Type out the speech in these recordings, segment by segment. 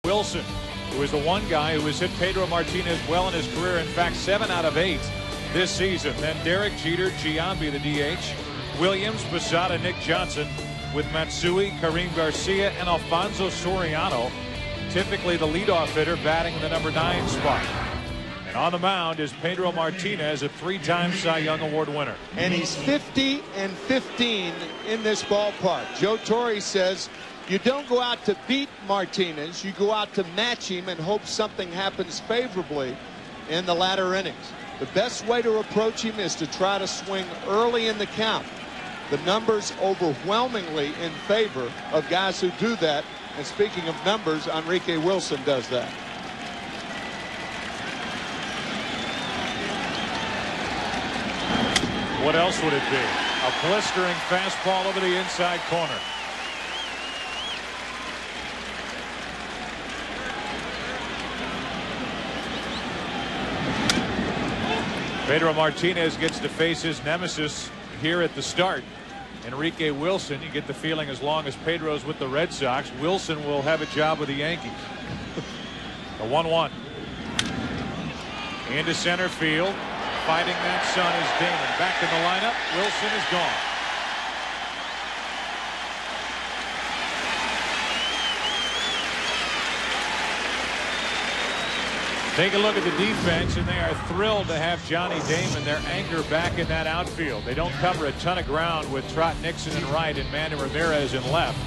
Wilson, who is the one guy who has hit Pedro Martinez well in his career. In fact, 7 out of 8 this season. Then Derek Jeter, Giambi, the DH, Williams, Posada, Nick Johnson, with Matsui, Karim Garcia, and Alfonso Soriano, typically the leadoff hitter, batting in the number 9 spot. And on the mound is Pedro Martinez, a 3-time Cy Young Award winner. And he's 50 and 15 in this ballpark. Joe Torre says you don't go out to beat Martinez, you go out to match him and hope something happens favorably in the latter innings. The best way to approach him is to try to swing early in the count. The numbers overwhelmingly in favor of guys who do that. And speaking of numbers, Enrique Wilson does that. What else would it be? A blistering fastball over the inside corner. Pedro Martinez gets to face his nemesis here at the start. Enrique Wilson, you get the feeling as long as Pedro's with the Red Sox, Wilson will have a job with the Yankees. A 1-1. Into center field. Fighting that sun is Damon. Back in the lineup. Wilson is gone. Take a look at the defense, and they are thrilled to have Johnny Damon, their anchor, back in that outfield. They don't cover a ton of ground with Trot Nixon in right and Manny Ramirez in left.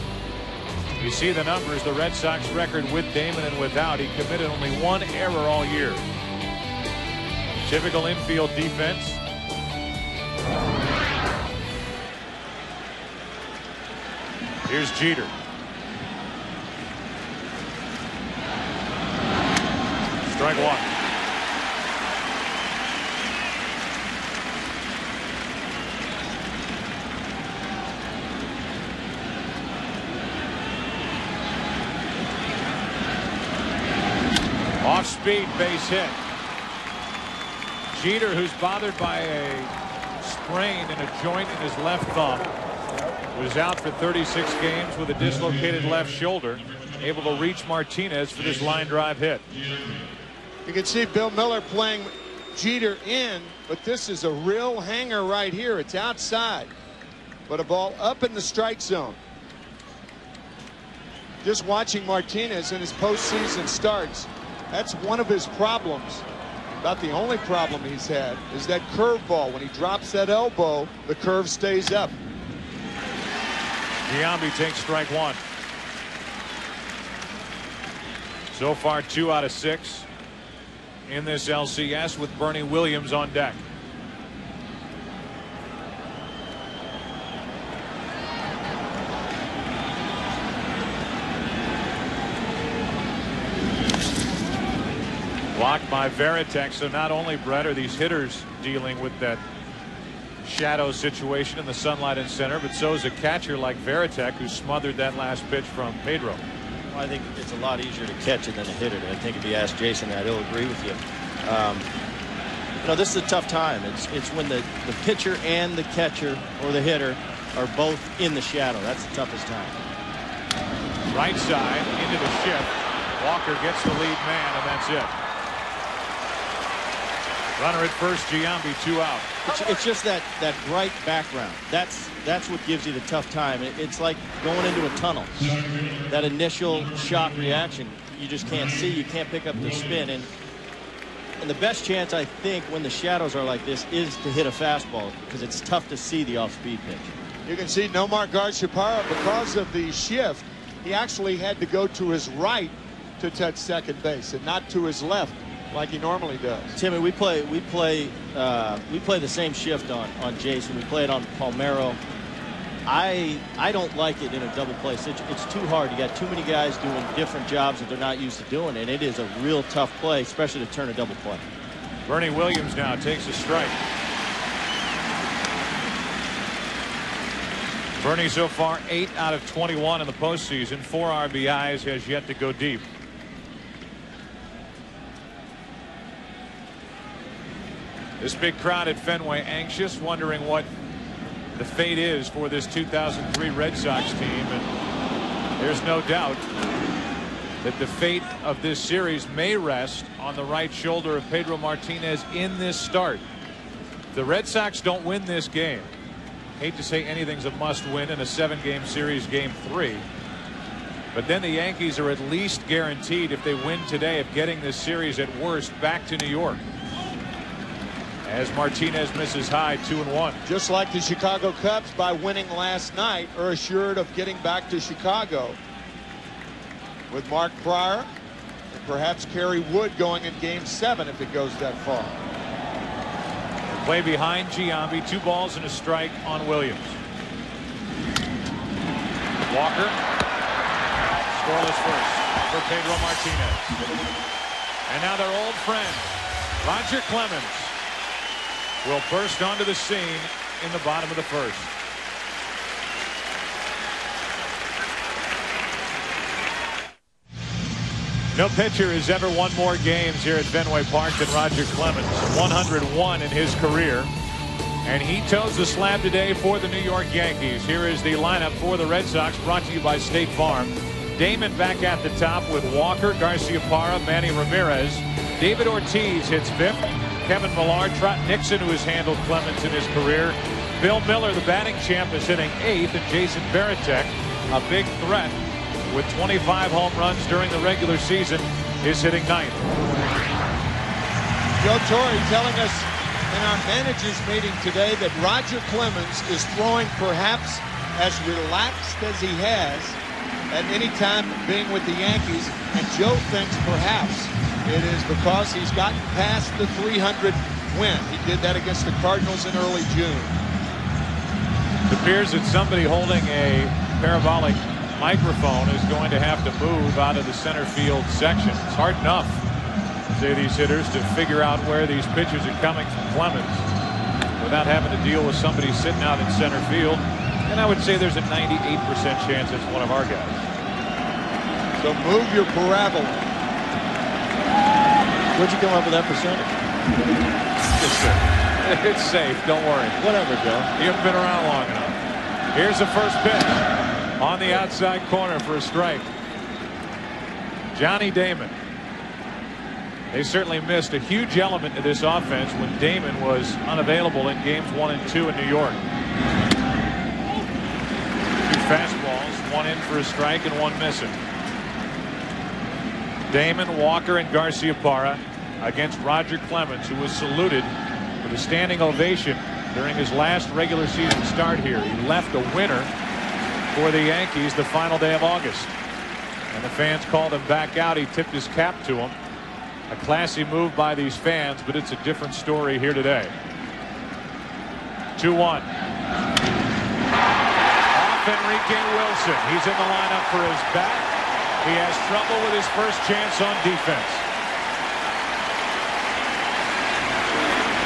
You see the numbers, the Red Sox record with Damon and without. He committed only 1 error all year. Typical infield defense. Here's Jeter. Strike 1. Off speed, base hit. Jeter, who's bothered by a sprain in a joint in his left thumb, was out for 36 games with a dislocated left shoulder, able to reach Martinez for this line drive hit. You can see Bill Miller playing Jeter in, but this is a real hanger right here. It's outside, but a ball up in the strike zone. Just watching Martinez in his postseason starts, that's one of his problems. About the only problem he's had is that curveball. When he drops that elbow, the curve stays up. Giambi takes strike 1. So far 2 out of 6 in this LCS with Bernie Williams on deck. Blocked by Veritek. So not only, Brett, are these hitters dealing with that shadow situation in the sunlight and center, but so is a catcher like Veritek, who smothered that last pitch from Pedro. Well, I think it's a lot easier to catch it than to hit it. I think if you ask Jason that, he'll agree with you. You know, this is a tough time. It's when the pitcher and the catcher or the hitter are both in the shadow. That's the toughest time. Right side into the shift. Walker gets the lead man, and that's it. Runner at first, Giambi, 2 out. It's just that bright background. That's what gives you the tough time. It's like going into a tunnel. That initial shock reaction, you just can't see. You can't pick up the spin. And the best chance, I think, when the shadows are like this, is to hit a fastball, because it's tough to see the off-speed pitch. You can see Nomar Garciaparra, because of the shift, he actually had to go to his right to touch second base and not to his left like he normally does. Timmy, we play the same shift on Jason. We play it on Palmeiro. I don't like it in a double play. It's too hard. You got too many guys doing different jobs that they're not used to doing, and it is a real tough play, especially to turn a double play. Bernie Williams now takes a strike. Bernie so far 8 out of 21 in the postseason. 4 RBIs, has yet to go deep. This big crowd at Fenway anxious, wondering what the fate is for this 2003 Red Sox team. And there's no doubt that the fate of this series may rest on the right shoulder of Pedro Martinez in this start. The Red Sox don't win this game. Hate to say anything's a must win in a 7-game series, game 3. But then the Yankees are at least guaranteed, if they win today, of getting this series at worst back to New York. As Martinez misses high, 2-1. Just like the Chicago Cubs, by winning last night, are assured of getting back to Chicago. With Mark Pryor and perhaps Kerry Wood going in game 7 if it goes that far. Play behind Giambi, 2 balls and a strike on Williams. Walker, scoreless first for Pedro Martinez. And now their old friend Roger Clemens will burst onto the scene in the bottom of the first. No pitcher has ever won more games here at Fenway Park than Roger Clemens. 101 in his career. And he toes the slab today for the New York Yankees. Here is the lineup for the Red Sox, brought to you by State Farm. Damon back at the top with Walker, Garciaparra, Manny Ramirez. David Ortiz hits 5th. Kevin Millard, Trot Nixon, who has handled Clemens in his career. Bill Miller, the batting champ, is hitting 8th. And Jason Varitek, a big threat with 25 home runs during the regular season, is hitting 9th. Joe Torre telling us in our managers meeting today that Roger Clemens is throwing perhaps as relaxed as he has at any time being with the Yankees, and Joe thinks perhaps it is because he's gotten past the 300 win. He did that against the Cardinals in early June. It appears that somebody holding a parabolic microphone is going to have to move out of the center field section. It's hard enough, say these hitters, to figure out where these pitches are coming from Clemens without having to deal with somebody sitting out in center field. And I would say there's a 98% chance it's one of our guys. So move your parabola. Where'd you come up with that percentage? It's safe. Don't worry. Whatever, Joe. You haven't been around long enough. Here's the first pitch. On the outside corner for a strike. Johnny Damon. They certainly missed a huge element to this offense when Damon was unavailable in games 1 and 2 in New York. 2 fastballs, 1 in for a strike and 1 missing. Damon, Walker, and Garciaparra against Roger Clemens, who was saluted with a standing ovation during his last regular season start here. He left a winner for the Yankees the final day of August, and the fans called him back out. He tipped his cap to him. A classy move by these fans, but it's a different story here today. 2-1. Off Enrique Wilson. He's in the lineup for his bat. He has trouble with his first chance on defense.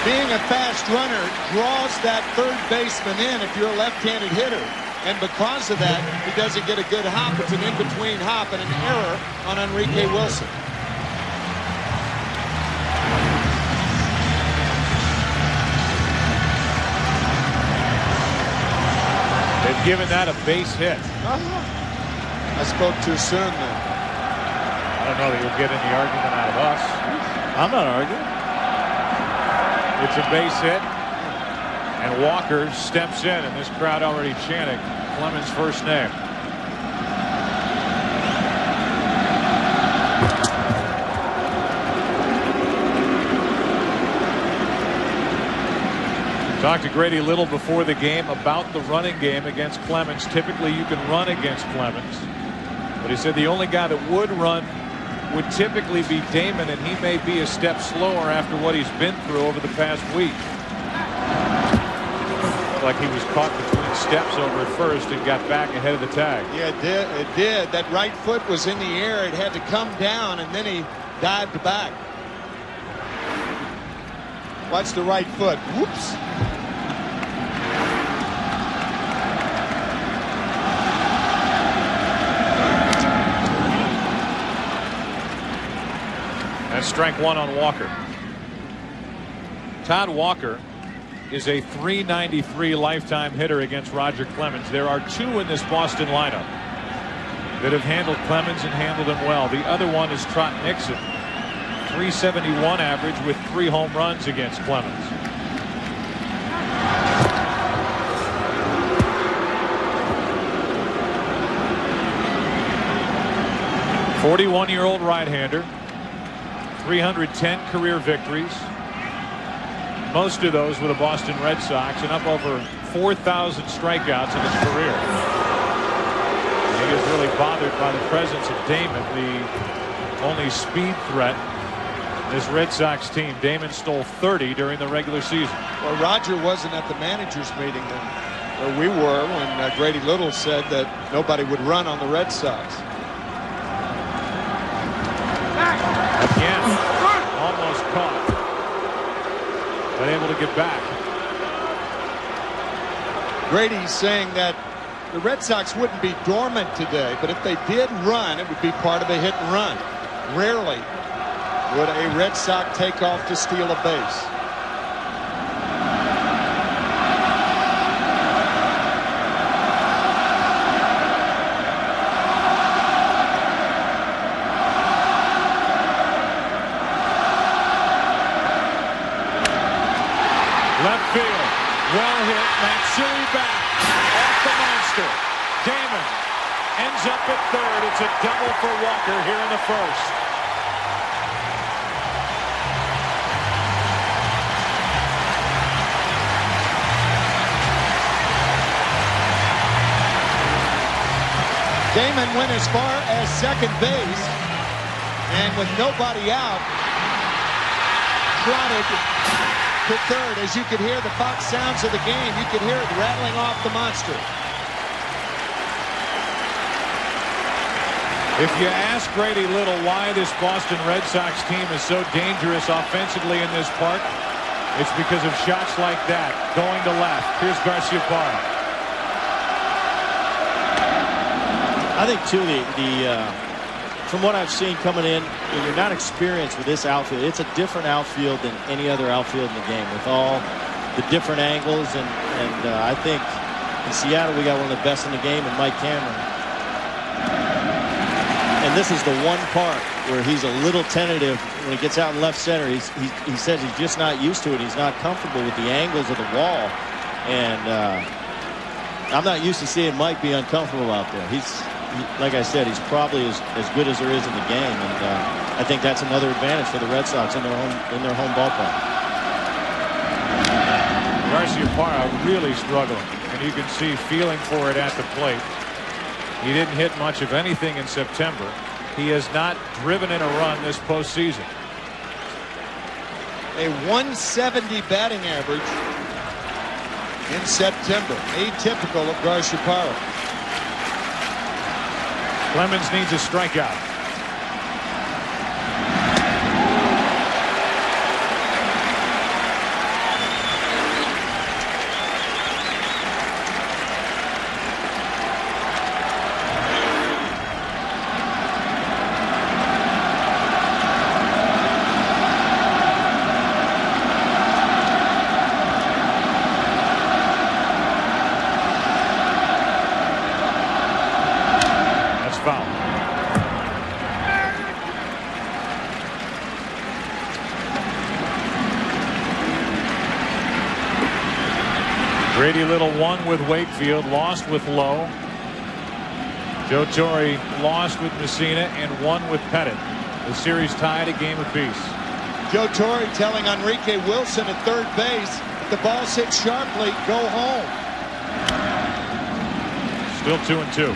Being a fast runner draws that third baseman in if you're a left-handed hitter. And because of that, he doesn't get a good hop. It's an in-between hop and an error on Enrique Wilson. They've given that a base hit. I spoke too soon then. I don't know that you'll get any argument out of us. I'm not arguing. It's a base hit. And Walker steps in, and this crowd already chanting Clemens' first name. Talked to Grady Little before the game about the running game against Clemens. Typically you can run against Clemens, but he said the only guy that would run would typically be Damon, and he may be a step slower after what he's been through over the past week. Like he was caught between steps over at first and got back ahead of the tag. Yeah, it did. That right foot was in the air. It had to come down, and then he dived back. Watch the right foot. Whoops. That's strike 1 on Walker. Todd Walker is a .393 lifetime hitter against Roger Clemens. There are 2 in this Boston lineup that have handled Clemens and handled him well. The other one is Trot Nixon, 371 average with 3 home runs against Clemens. '41-year-old right-hander, 310 career victories, most of those with the Boston Red Sox, and up over 4,000 strikeouts in his career. And he is really bothered by the presence of Damon, the only speed threat in this Red Sox team. Damon stole 30 during the regular season. Well, Roger wasn't at the managers meeting where we were when Grady Little said that nobody would run on the Red Sox. Again, almost caught, but able to get back. Grady's saying that the Red Sox wouldn't be dormant today, but if they did run, it would be part of a hit and run. Rarely would a Red Sox take off to steal a base. Left field, well hit, Matsui back, off the monster. Damon ends up at third. It's a double for Walker here in the first. Damon went as far as second base, and with nobody out, trotted to third. As you could hear the box sounds of the game, you could hear it rattling off the monster. If you ask Grady Little why this Boston Red Sox team is so dangerous offensively in this park, it's because of shots like that going to left. Here's Garciaparra. I think too, from what I've seen coming in, when you're not experienced with this outfield, it's a different outfield than any other outfield in the game, with all the different angles. And I think in Seattle we got one of the best in the game in Mike Cameron. And this is the one part where he's a little tentative when he gets out in left center. He says he's just not used to it. He's not comfortable with the angles of the wall. And I'm not used to seeing Mike be uncomfortable out there. Like I said, he's probably as good as there is in the game, and I think that's another advantage for the Red Sox in their home ballpark. Garciaparra really struggling, and you can see feeling for it at the plate. He didn't hit much of anything in September. He has not driven in a run this postseason. A 170 batting average in September, atypical of Garciaparra. Clemens needs a strikeout. Grady Little won with Wakefield, lost with Lowe. Joe Torre lost with Messina and won with Pettit. The series tied a game apiece. Joe Torre telling Enrique Wilson at third base, if the ball's hit sharply, go home. Still 2-2.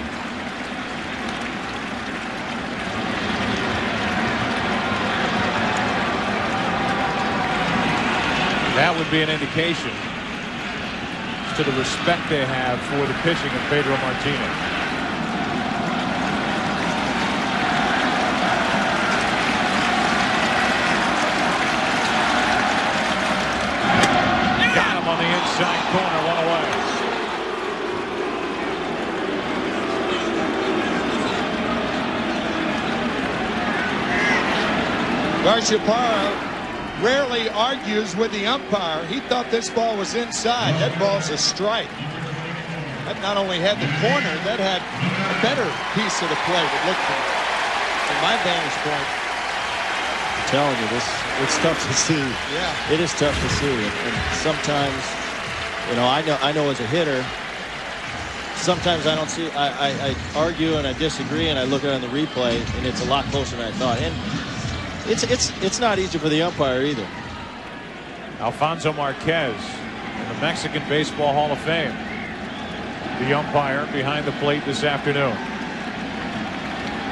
That would be an indication to the respect they have for the pitching of Pedro Martinez. Got him on the inside corner, one away. Garciaparra rarely argues with the umpire. He thought this ball was inside. That ball's a strike. That not only had the corner, that had a better piece of the plate. It looked from my vantage point. I'm telling you, it's tough to see. Yeah. It is tough to see. And sometimes, you know, I know as a hitter, sometimes I don't see. I argue and I disagree, and I look at it on the replay, and it's a lot closer than I thought. And it's not easy for the umpire either. Alfonso Marquez in the Mexican Baseball Hall of Fame, the umpire behind the plate this afternoon.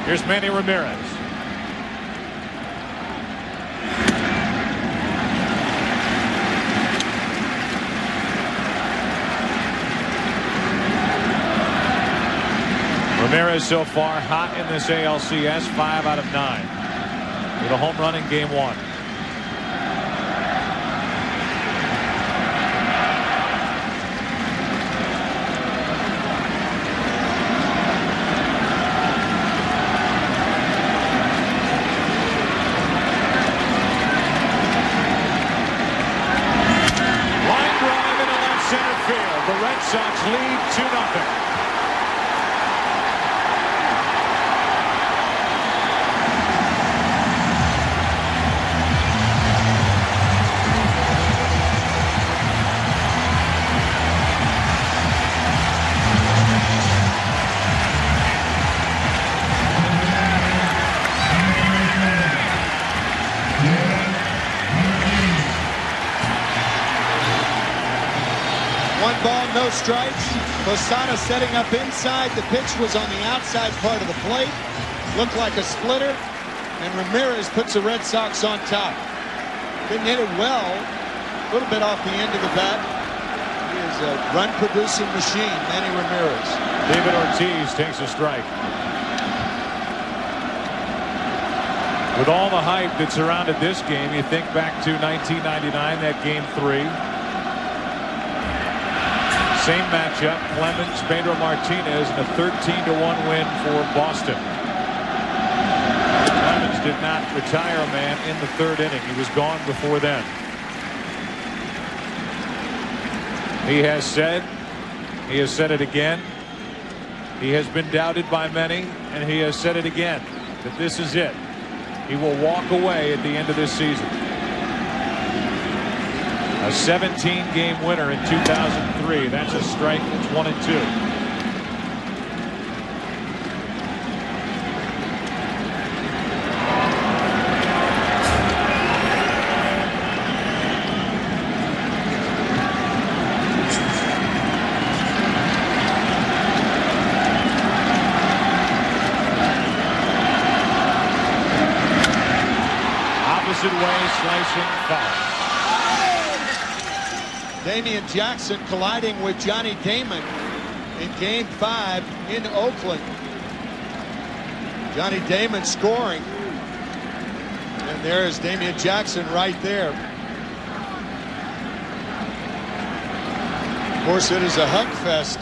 Here's Manny Ramirez. Ramirez so far hot in this ALCS, 5 out of 9 with a home run in game 1. The Red Sox lead 2-0. One ball, no strikes. Posada setting up inside. The pitch was on the outside part of the plate. Looked like a splitter. And Ramirez puts the Red Sox on top. Didn't hit it well. A little bit off the end of the bat. He is a run-producing machine, Manny Ramirez. David Ortiz takes a strike. With all the hype that surrounded this game, you think back to 1999, that game 3. Same matchup, Clemens, Pedro Martinez, and a 13-1 win for Boston. Clemens did not retire a man in the 3rd inning. He was gone before then. He has said it again. He has been doubted by many, and he has said it again, that this is it. He will walk away at the end of this season. A 17-game winner in 2003. That's a strike. It's 1-2. Opposite way, slicing foul. Damian Jackson colliding with Johnny Damon in game 5 in Oakland. Johnny Damon scoring. And there is Damian Jackson right there. Of course, it is a hug fest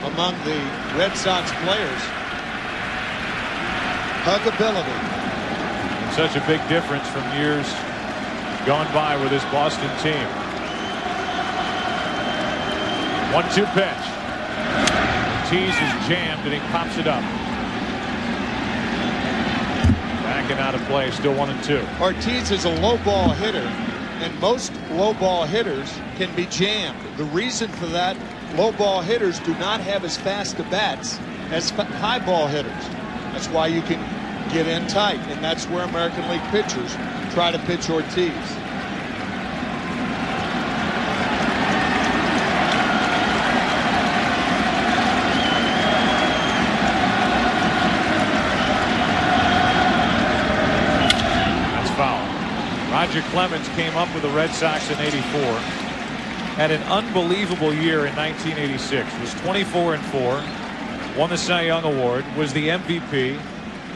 among the Red Sox players. Huggability. Such a big difference from years gone by with this Boston team. 1-2 pitch. Ortiz is jammed and he pops it up. Backing out of play, still 1-2. Ortiz is a low ball hitter, and most low ball hitters can be jammed. The reason for that, low ball hitters do not have as fast a bats as high ball hitters. That's why you can get in tight, and that's where American League pitchers try to pitch Ortiz. Roger Clemens came up with the Red Sox in '84. Had an unbelievable year in 1986. Was 24-4. Won the Cy Young Award. Was the MVP.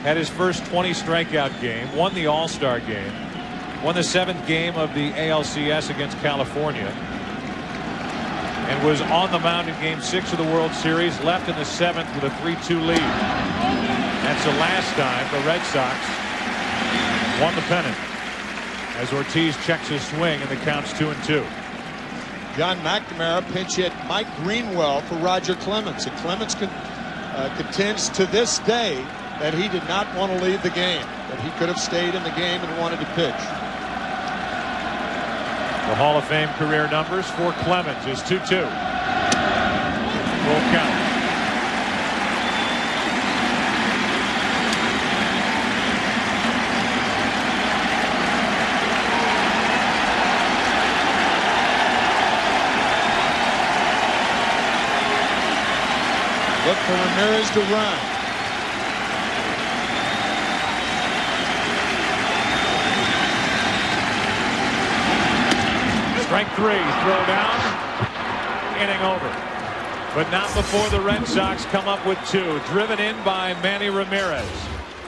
Had his first 20 strikeout game. Won the All-Star game. Won the 7th game of the ALCS against California. And was on the mound in Game 6 of the World Series. Left in the 7th with a 3-2 lead. That's the last time the Red Sox won the pennant, as Ortiz checks his swing and the count's 2-2. John McNamara pinch hit Mike Greenwell for Roger Clemens. And Clemens contends to this day that he did not want to leave the game, that he could have stayed in the game and wanted to pitch. The Hall of Fame career numbers for Clemens is 2-2. Full count. Look for Ramirez to run. Strike 3, throw down, inning over. But not before the Red Sox come up with 2, driven in by Manny Ramirez.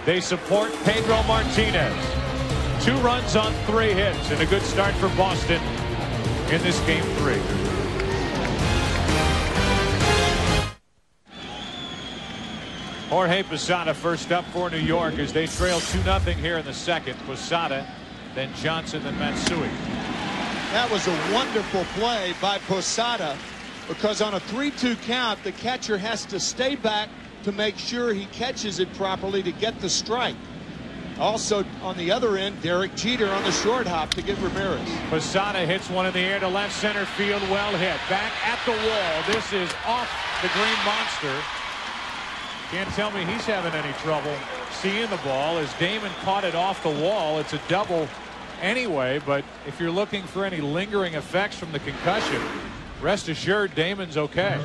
They support Pedro Martinez. 2 runs on 3 hits, and a good start for Boston in this game 3. Jorge Posada first up for New York as they trail 2-0 here in the second. Posada, then Johnson, then Matsui. That was a wonderful play by Posada, because on a 3-2 count, the catcher has to stay back to make sure he catches it properly to get the strike. Also on the other end, Derek Jeter on the short hop to get Ramirez. Posada hits one in the air to left center field, well hit. Back at the wall. This is off the Green Monster. Can't tell me he's having any trouble seeing the ball as Damon caught it off the wall. It's a double anyway, but if you're looking for any lingering effects from the concussion, rest assured Damon's okay.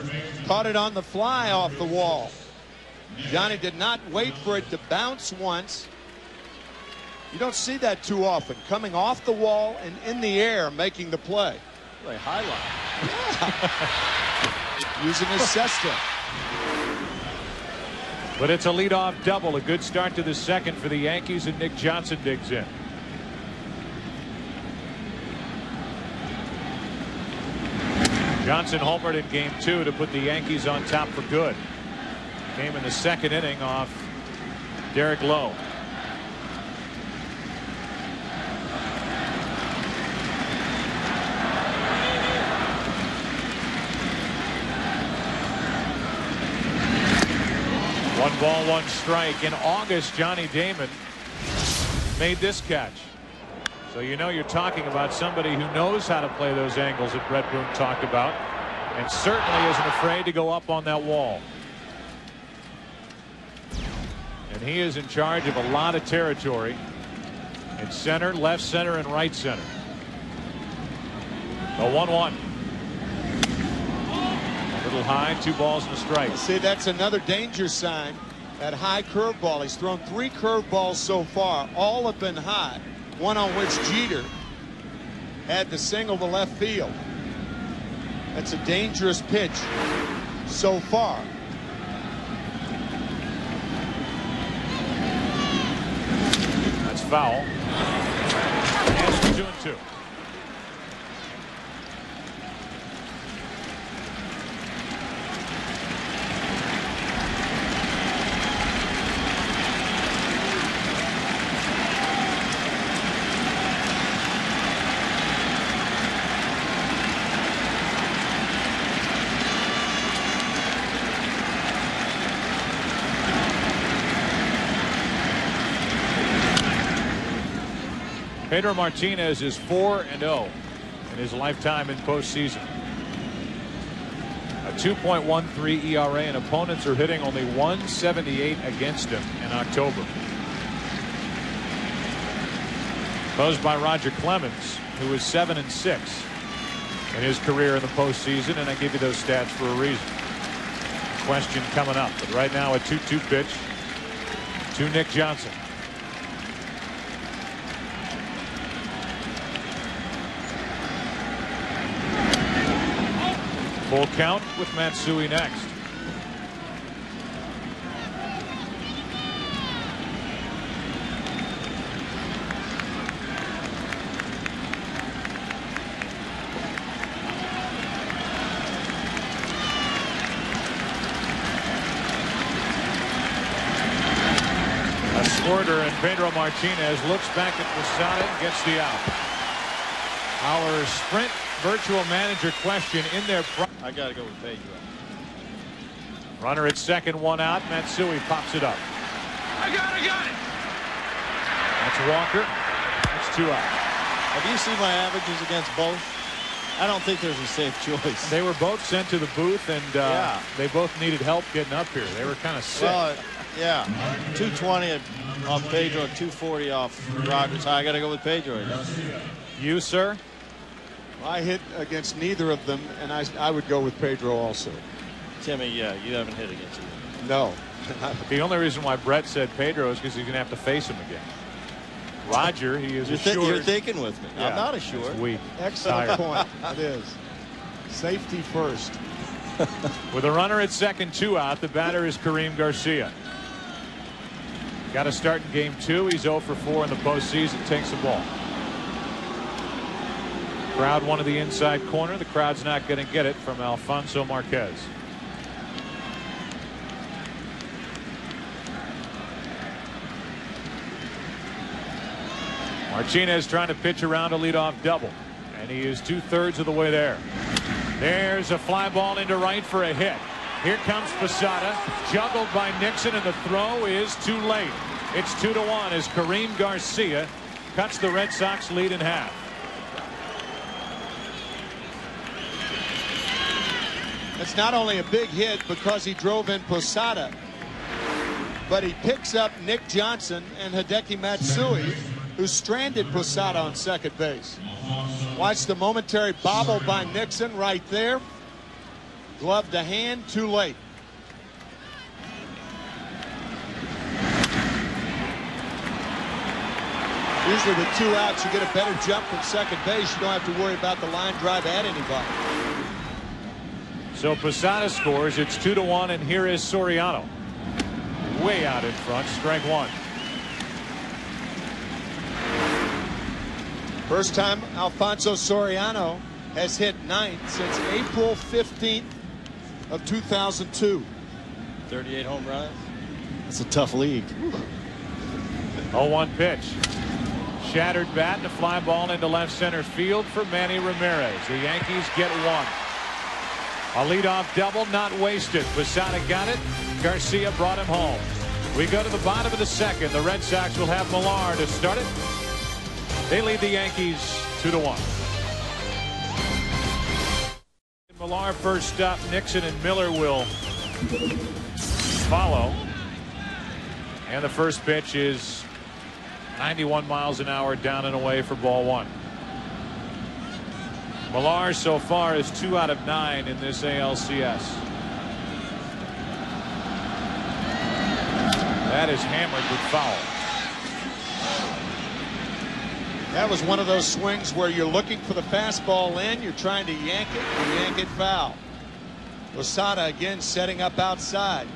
Caught it on the fly off the wall. Johnny did not wait for it to bounce once. You don't see that too often. Coming off the wall and in the air making the play. Really highlight. Using his cesta. But it's a leadoff double. A good start to the second for the Yankees, and Nick Johnson digs in. Johnson homered in game 2 to put the Yankees on top for good. Came in the second inning off Derek Lowe. One ball, one strike. In August, Johnny Damon made this catch. So you know you're talking about somebody who knows how to play those angles that Brett Boone talked about, and certainly isn't afraid to go up on that wall. And he is in charge of a lot of territory in center, left center, and right center. A 1-1. A little high, 2 balls and a strike. See, that's another danger sign. That high curveball. He's thrown 3 curveballs so far. All have been high. One on which Jeter had the single to left field. That's a dangerous pitch so far. That's foul. Hands for 2-2. Pedro Martinez is 4-0 in his lifetime in postseason. A 2.13 ERA, and opponents are hitting only 178 against him in October. Posed by Roger Clemens, who is 7-6 in his career in the postseason, and I give you those stats for a reason. Question coming up, but right now a 2-2 pitch to Nick Johnson. Full count with Matsui next. A squirter, and Pedro Martinez looks back at Posada and gets the out. Our Sprint virtual manager question in their. I got to go with Pedro. Runner at second, one out. Matsui pops it up. I got it. That's Walker. That's 2 out. Have you seen my averages against both? I don't think there's a safe choice. They were both sent to the booth, and they both needed help getting up here. They were kind of sick. Well, yeah, 220 off Pedro, 240 off Rogers. I got to go with Pedro. You, sir? I hit against neither of them, and I would go with Pedro also. Timmy, yeah, you haven't hit against him. No. The only reason why Brett said Pedro is because he's going to have to face him again. Roger, he is assured. You're thinking with me. Yeah, I'm not assured. It's weak. Excellent point. It is. Safety first. With a runner at second, 2 out, the batter is Kareem Garcia. Got to start in game 2. He's 0 for 4 in the postseason. Takes the ball. Crowd one to the inside corner. The crowd's not going to get it from Alfonso Marquez. Martinez trying to pitch around a leadoff double, and he is 2/3 of the way there. There's a fly ball into right for a hit. Here comes Posada, juggled by Nixon, and the throw is too late. It's 2-1 as Kareem Garcia cuts the Red Sox lead in half. It's not only a big hit because he drove in Posada, but he picks up Nick Johnson and Hideki Matsui, who stranded Posada on second base. Watch the momentary bobble by Nixon right there. Glove to hand, too late. Usually with 2 outs, you get a better jump from second base. You don't have to worry about the line drive at anybody. So Posada scores. It's 2-1, and here is Soriano. Way out in front, strike 1. First time Alfonso Soriano has hit 9th since April 15th of 2002. 38 home runs. It's a tough league. 0-1 pitch. Shattered bat and a fly ball into left center field for Manny Ramirez. The Yankees get 1. A leadoff double not wasted. Posada got it. Garcia brought him home. We go to the bottom of the second. The Red Sox will have Millar to start it. They lead the Yankees 2-1. Millar first up. Nixon and Miller will follow. And the first pitch is 91 miles an hour down and away for ball 1. Millar so far is 2 out of 9 in this ALCS. That is hammered with foul. That was one of those swings where you're looking for the fastball in, you're trying to yank it, you yank it foul. Posada again setting up outside.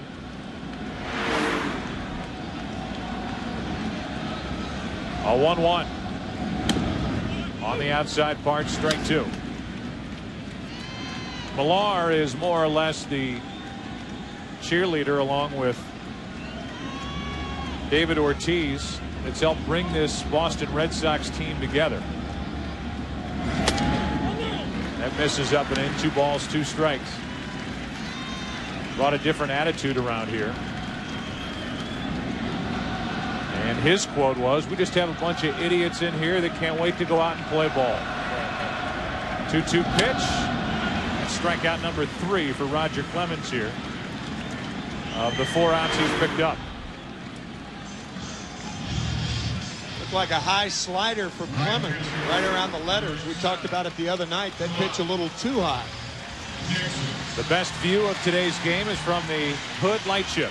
A 1-1 on the outside part, strike 2. Millar is more or less the cheerleader along with David Ortiz. It's helped bring this Boston Red Sox team together. That misses up and in. 2 balls, 2 strikes. Brought a different attitude around here. And his quote was, "We just have a bunch of idiots in here that can't wait to go out and play ball." 2-2 pitch. And strikeout number 3 for Roger Clemens here. Of the 4 outs he's picked up. Like a high slider for Clemens right around the letters. We talked about it the other night. That pitch a little too high. The best view of today's game is from the Hood Light Ship.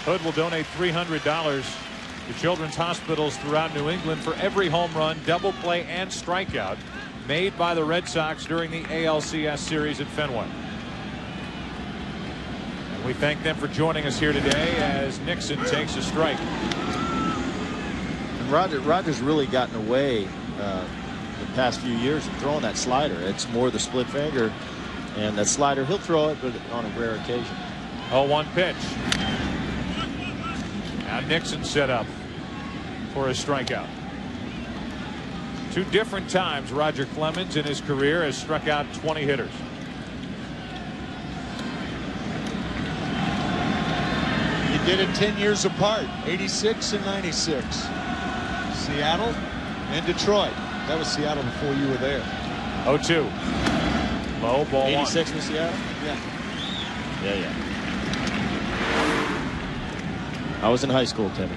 Hood will donate $300 to children's hospitals throughout New England for every home run, double play, and strikeout made by the Red Sox during the ALCS series at Fenway. And we thank them for joining us here today as Nixon takes a strike. Roger's really gotten away the past few years of throwing that slider. It's more the split finger, and that slider he'll throw it, but on a rare occasion. 0-1 pitch. Now Nixon set up for a strikeout. Two different times Roger Clemens in his career has struck out 20 hitters. He did it 10 years apart, 86 and 96. Seattle and Detroit. That was Seattle before you were there. 0-2. Low ball 86 one. with Seattle? Yeah. Yeah. I was in high school, Timmy.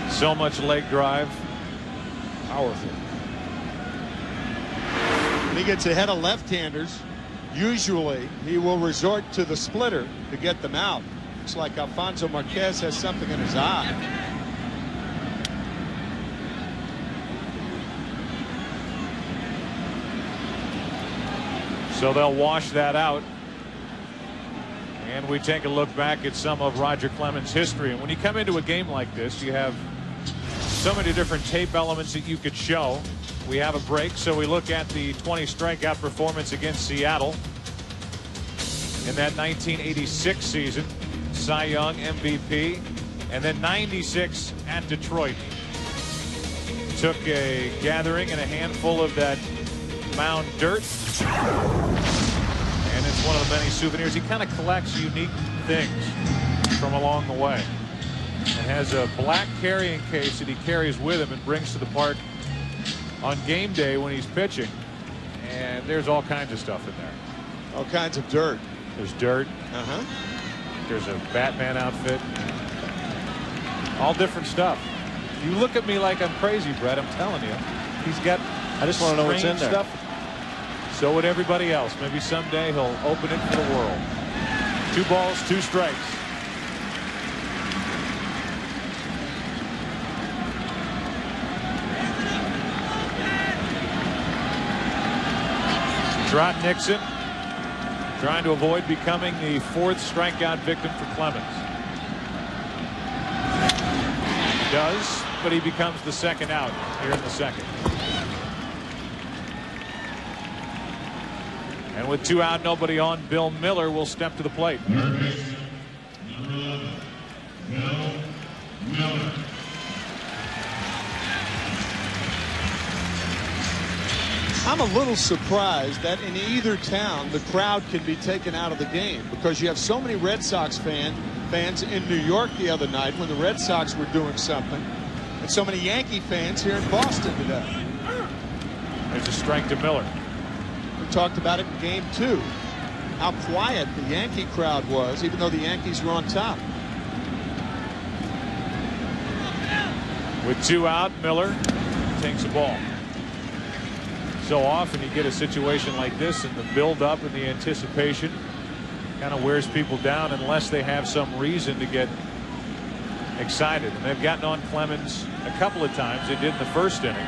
So much leg drive. Powerful. When he gets ahead of left-handers, usually he will resort to the splitter to get them out. Looks like Alfonso Marquez has something in his eye. So they'll wash that out. And we take a look back at some of Roger Clemens' history. And when you come into a game like this, you have so many different tape elements that you could show. We have a break, so we look at the 20 strikeout performance against Seattle in that 1986 season. Cy Young MVP, and then 96 at Detroit. Took a gathering and a handful of that mound dirt, and it's one of the many souvenirs. He kind of collects unique things from along the way, and has a black carrying case that he carries with him and brings to the park on game day when he's pitching. And there's all kinds of stuff in there. All kinds of dirt. There's dirt. There's a Batman outfit. All different stuff. You look at me like I'm crazy, Brett. I'm telling you. He's got. I just want to know what's in there. Stuff. So would everybody else. Maybe someday he'll open it for the world. 2 balls, 2 strikes. Trot Nixon trying to avoid becoming the 4th strikeout victim for Clemens. He does, but he becomes the 2nd out here in the 2nd. And with 2 out, nobody on, Bill Miller will step to the plate. I'm a little surprised that in either town the crowd can be taken out of the game, because you have so many Red Sox fans in New York the other night when the Red Sox were doing something, and so many Yankee fans here in Boston today. There's a strike to Miller. We talked about it in game 2, how quiet the Yankee crowd was, even though the Yankees were on top. With 2 out, Miller takes the ball. So often you get a situation like this, and the build-up and the anticipation kind of wears people down unless they have some reason to get excited. And they've gotten on Clemens a couple of times. They did in the 1st inning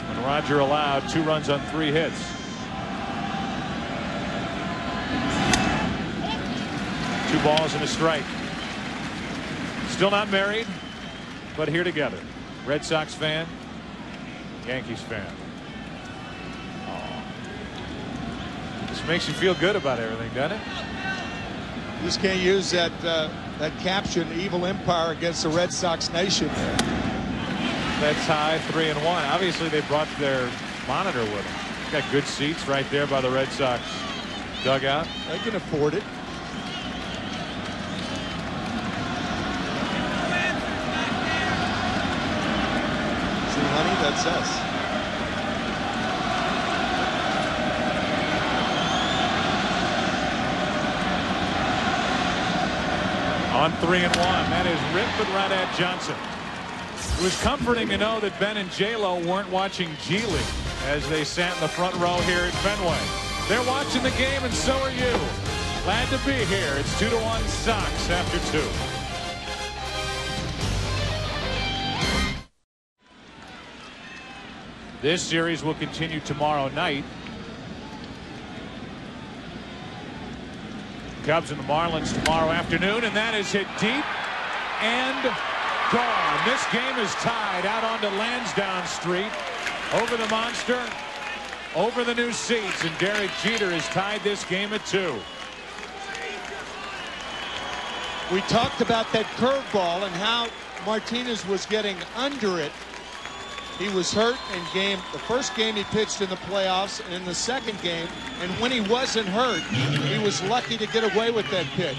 when Roger allowed 2 runs on 3 hits. Two balls and a strike. Still not married, but here together. Red Sox fan, Yankees fan. This makes you feel good about everything, doesn't it? You just can't use that that caption, "Evil Empire against the Red Sox Nation." That's high, 3-1. Obviously, they brought their monitor with them. Got good seats right there by the Red Sox dugout. They can afford it. See, honey, that's us. On 3-1, that is ripped but right at Johnson. It was comforting to know that Ben and J-Lo weren't watching G League as they sat in the front row here at Fenway. They're watching the game, and so are you. Glad to be here. It's 2-1 Sox after 2. This series will continue tomorrow night. Cubs and the Marlins tomorrow afternoon, and that is hit deep and gone. This game is tied out onto Lansdowne Street, over the monster, over the new seats, and Derek Jeter has tied this game at 2. We talked about that curveball and how Martinez was getting under it. He was hurt in the first game he pitched in the playoffs and in the second game. And when he wasn't hurt, he was lucky to get away with that pitch.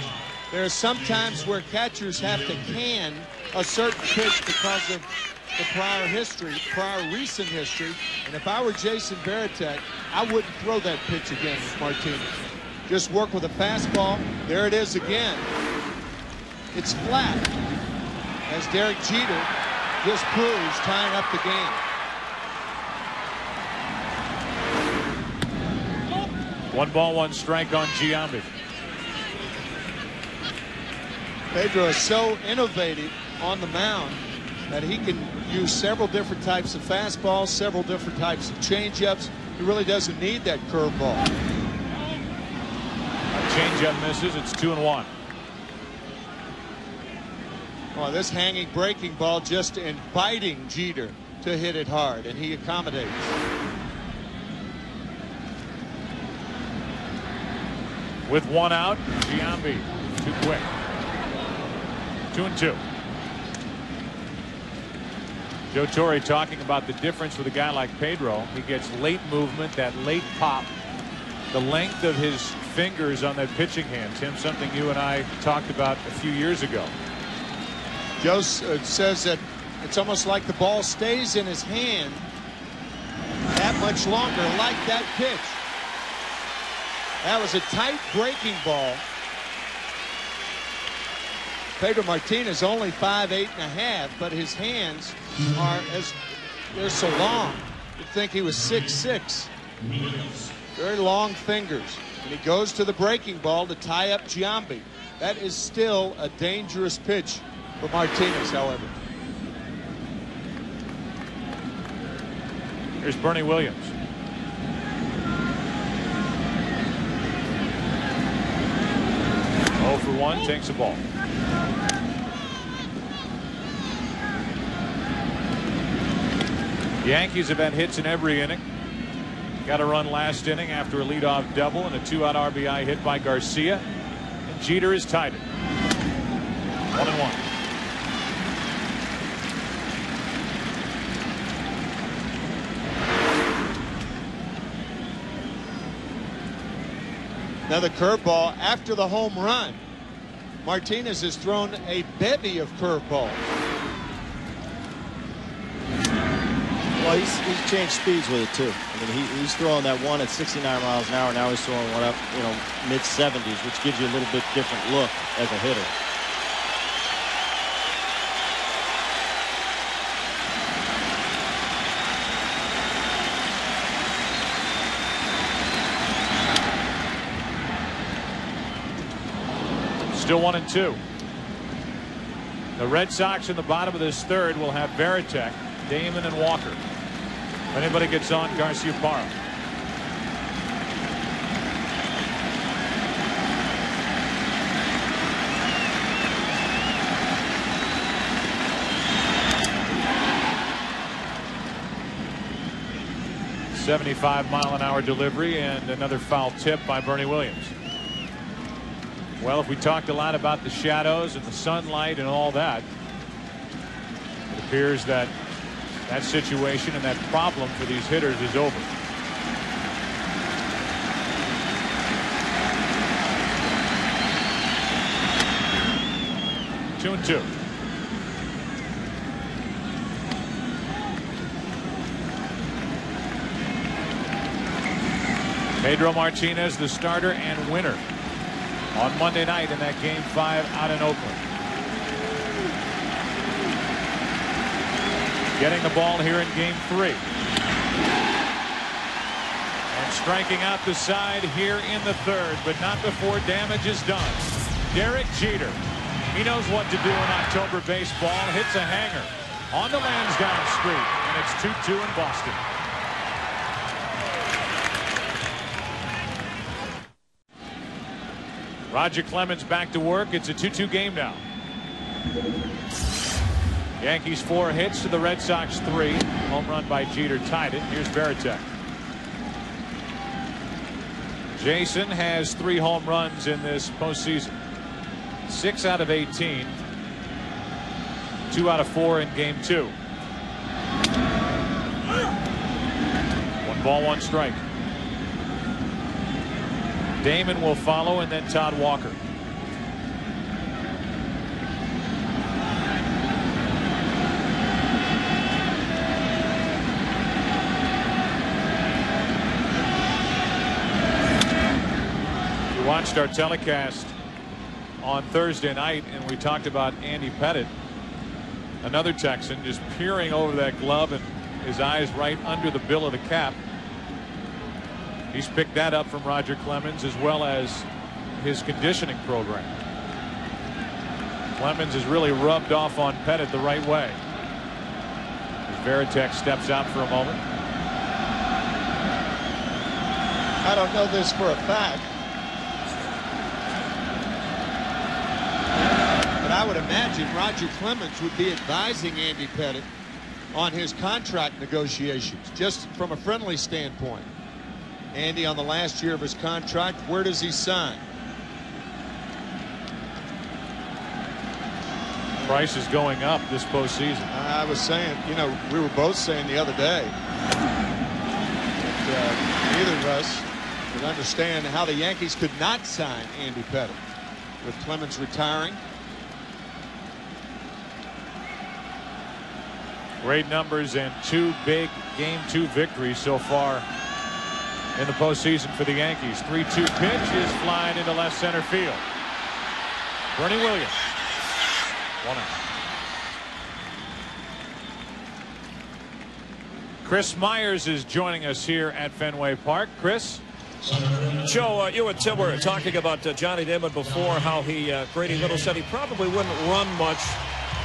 There are some times where catchers have to can a certain pitch because of the prior recent history. And if I were Jason Varitek, I wouldn't throw that pitch again with Martinez. Just work with a fastball. There it is again. It's flat, as Derek Jeter just proves, tying up the game. 1-1 strike on Giambi. Pedro is so innovative on the mound that he can use several different types of fastballs, several different types of changeups. He really doesn't need that curveball. Changeup misses. It's 2-1. Oh, this hanging breaking ball just inviting Jeter to hit it hard, and he accommodates. With one out, Giambi too quick. 2-2. Joe Torre talking about the difference with a guy like Pedro. He gets late movement, that late pop, the length of his fingers on that pitching hand. Tim, something you and I talked about a few years ago. Joe says that it's almost like the ball stays in his hand that much longer, like that pitch. That was a tight breaking ball. Pedro Martinez only 5'8½", but his hands they're so long. You'd think he was 6'6". Very long fingers. And he goes to the breaking ball to tie up Giambi. That is still a dangerous pitch for Martinez, however. Here's Bernie Williams. Oh for 1, takes a ball. Yankees have had hits in every inning. Got a run last inning after a leadoff double and a 2-out RBI hit by Garcia. And Jeter is tied it. 1-1. Another curveball after the home run. Martinez has thrown a bevy of curveballs. Well, he's changed speeds with it too. I mean, he's throwing that one at 69 miles an hour. Now he's throwing one up, mid-70s, which gives you a little bit different look as a hitter. Still 1-2. The Red Sox in the bottom of this third will have Varitek, Damon, and Walker. If anybody gets on, Garciaparra. .75-mile-an-hour delivery and another foul tip by Bernie Williams. Well, if we talked a lot about the shadows and the sunlight and all that, it appears that that situation and that problem for these hitters is over. Two and two. Pedro Martinez, the starter and winner on Monday night in that Game 5 out in Oakland. Getting the ball here in Game 3. And striking out the side here in the third, but not before damage is done. Derek Jeter. He knows what to do in October baseball. Hits a hanger on the Lansdowne Street, and it's 2-2 in Boston. Roger Clemens back to work. It's a 2-2 game now. Yankees 4 hits to the Red Sox 3. Home run by Jeter tied it. Here's Varitek. Jason has 3 home runs in this postseason. 6 out of 18. 2 out of 4 in game 2. 1 ball, 1 strike. Damon will follow, and then Todd Walker. We watched our telecast on Thursday night, and we talked about Andy Pettitte, another Texan, just peering over that glove and his eyes right under the bill of the cap. He's picked that up from Roger Clemens, as well as his conditioning program. Clemens has really rubbed off on Pettitte the right way. As Varitek steps out for a moment. I don't know this for a fact, but I would imagine Roger Clemens would be advising Andy Pettitte on his contract negotiations, just from a friendly standpoint. Andy, on the last year of his contract, where does he sign? Price is going up this postseason. I was saying, you know, we were both saying the other day that neither of us could understand how the Yankees could not sign Andy Pettitte with Clemens retiring. Great numbers and 2 big game 2 victories so far in the postseason for the Yankees. 3-2 pitch is flying into left center field. Bernie Williams. 1 out. Chris Myers is joining us here at Fenway Park. Chris. Joe, you and Tim were talking about Johnny Damon before, how Grady Little said he probably wouldn't run much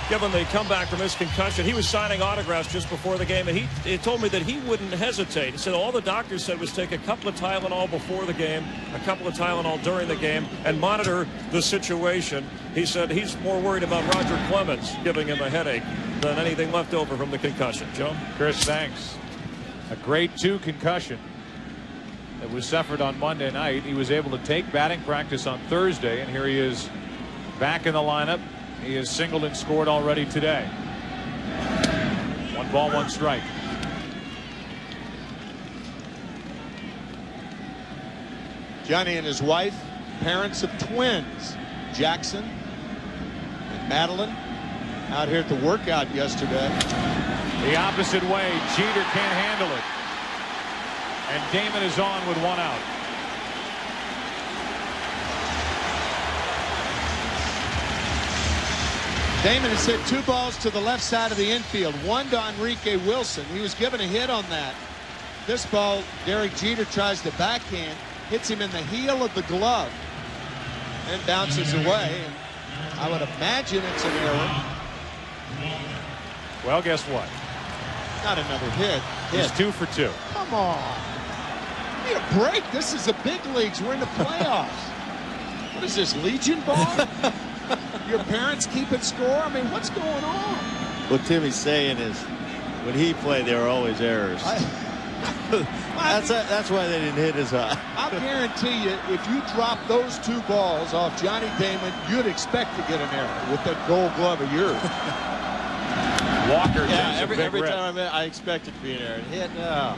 given the comeback from his concussion. He was signing autographs just before the game, and he told me that he wouldn't hesitate. He said all the doctors said was take a couple of Tylenol before the game, a couple of Tylenol during the game, and monitor the situation. He said he's more worried about Roger Clemens giving him a headache than anything left over from the concussion. Joe? Chris, thanks. A grade 2 concussion that was suffered on Monday night. He was able to take batting practice on Thursday, and here he is back in the lineup. He has singled and scored already today. 1 ball, 1 strike. Johnny and his wife, parents of twins, Jackson and Madeline, out here at the workout yesterday. The opposite way. Jeter can't handle it. And Damon is on with 1 out. Damon has hit 2 balls to the left side of the infield. 1 to Enrique Wilson. He was given a hit on that. This ball, Derek Jeter tries to backhand, hits him in the heel of the glove, and bounces away. And I would imagine it's an error. Well, guess what? Not another hit. He's 2 for 2. Come on. Need a break. This is the big leagues. We're in the playoffs. What is this, Legion ball? Your parents keeping score? I mean, what's going on? What Timmy's saying is, when he played, there were always errors. That's why they didn't hit as high. I guarantee you, if you drop those 2 balls off Johnny Damon, you'd expect to get an error with that Gold Glove of yours. Walker. Yeah, every time I expect it to be an error. Hit, no.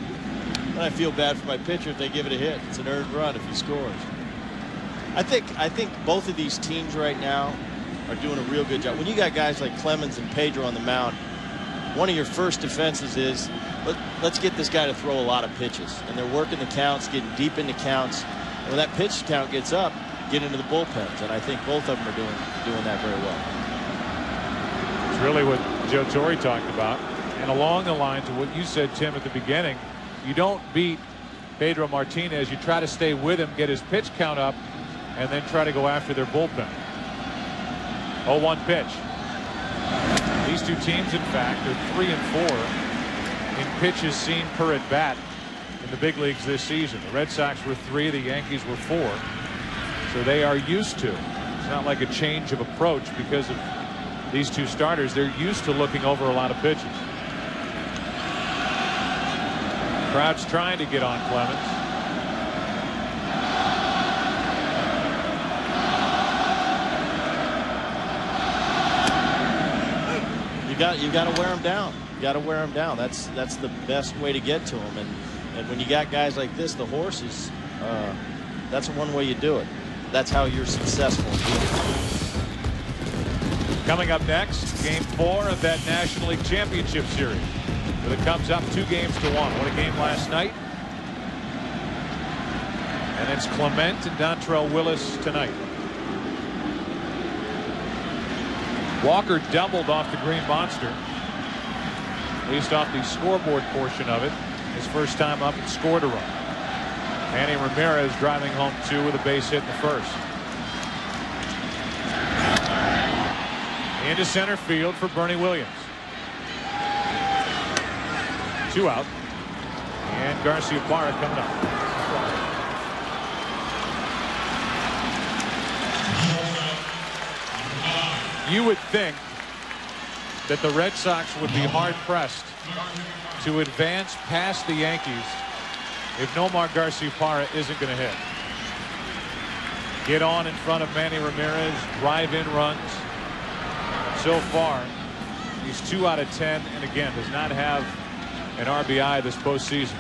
And I feel bad for my pitcher if they give it a hit. It's an earned run if he scores. I think both of these teams right now are doing a real good job. When you got guys like Clemens and Pedro on the mound, one of your first defenses is let's get this guy to throw a lot of pitches. And they're working the counts, getting deep into counts. And when that pitch count gets up, get into the bullpens. And I think both of them are doing that very well. It's really what Joe Torre talked about. And along the lines of what you said, Tim, at the beginning, you don't beat Pedro Martinez. You try to stay with him, get his pitch count up, and then try to go after their bullpen. 0-1 pitch. These 2 teams, in fact, are 3 and 4 in pitches seen per at bat in the big leagues this season. The Red Sox were 3, the Yankees were 4. So they are used to. It's not like a change of approach because of these 2 starters. They're used to looking over a lot of pitches. Crowd's trying to get on Clemens. got to wear them down. You got to wear them down. That's the best way to get to them. And when you got guys like this, the horses, that's one way you do it. That's how you're successful. Coming up next, Game 4 of that National League Championship Series, where the Cubs up 2-1. What a game last night. And it's Clement and Dontrelle Willis tonight. Walker doubled off the Green Monster, at least off the scoreboard portion of it. His first time up and scored a run. Manny Ramirez driving home 2 with a base hit in the first. Into center field for Bernie Williams. 2 out. And Garciaparra coming up. You would think that the Red Sox would be hard-pressed to advance past the Yankees if Nomar Garciaparra isn't going to hit. Get on in front of Manny Ramirez, drive in runs. So far, he's 2 out of 10, and again, does not have an RBI this postseason.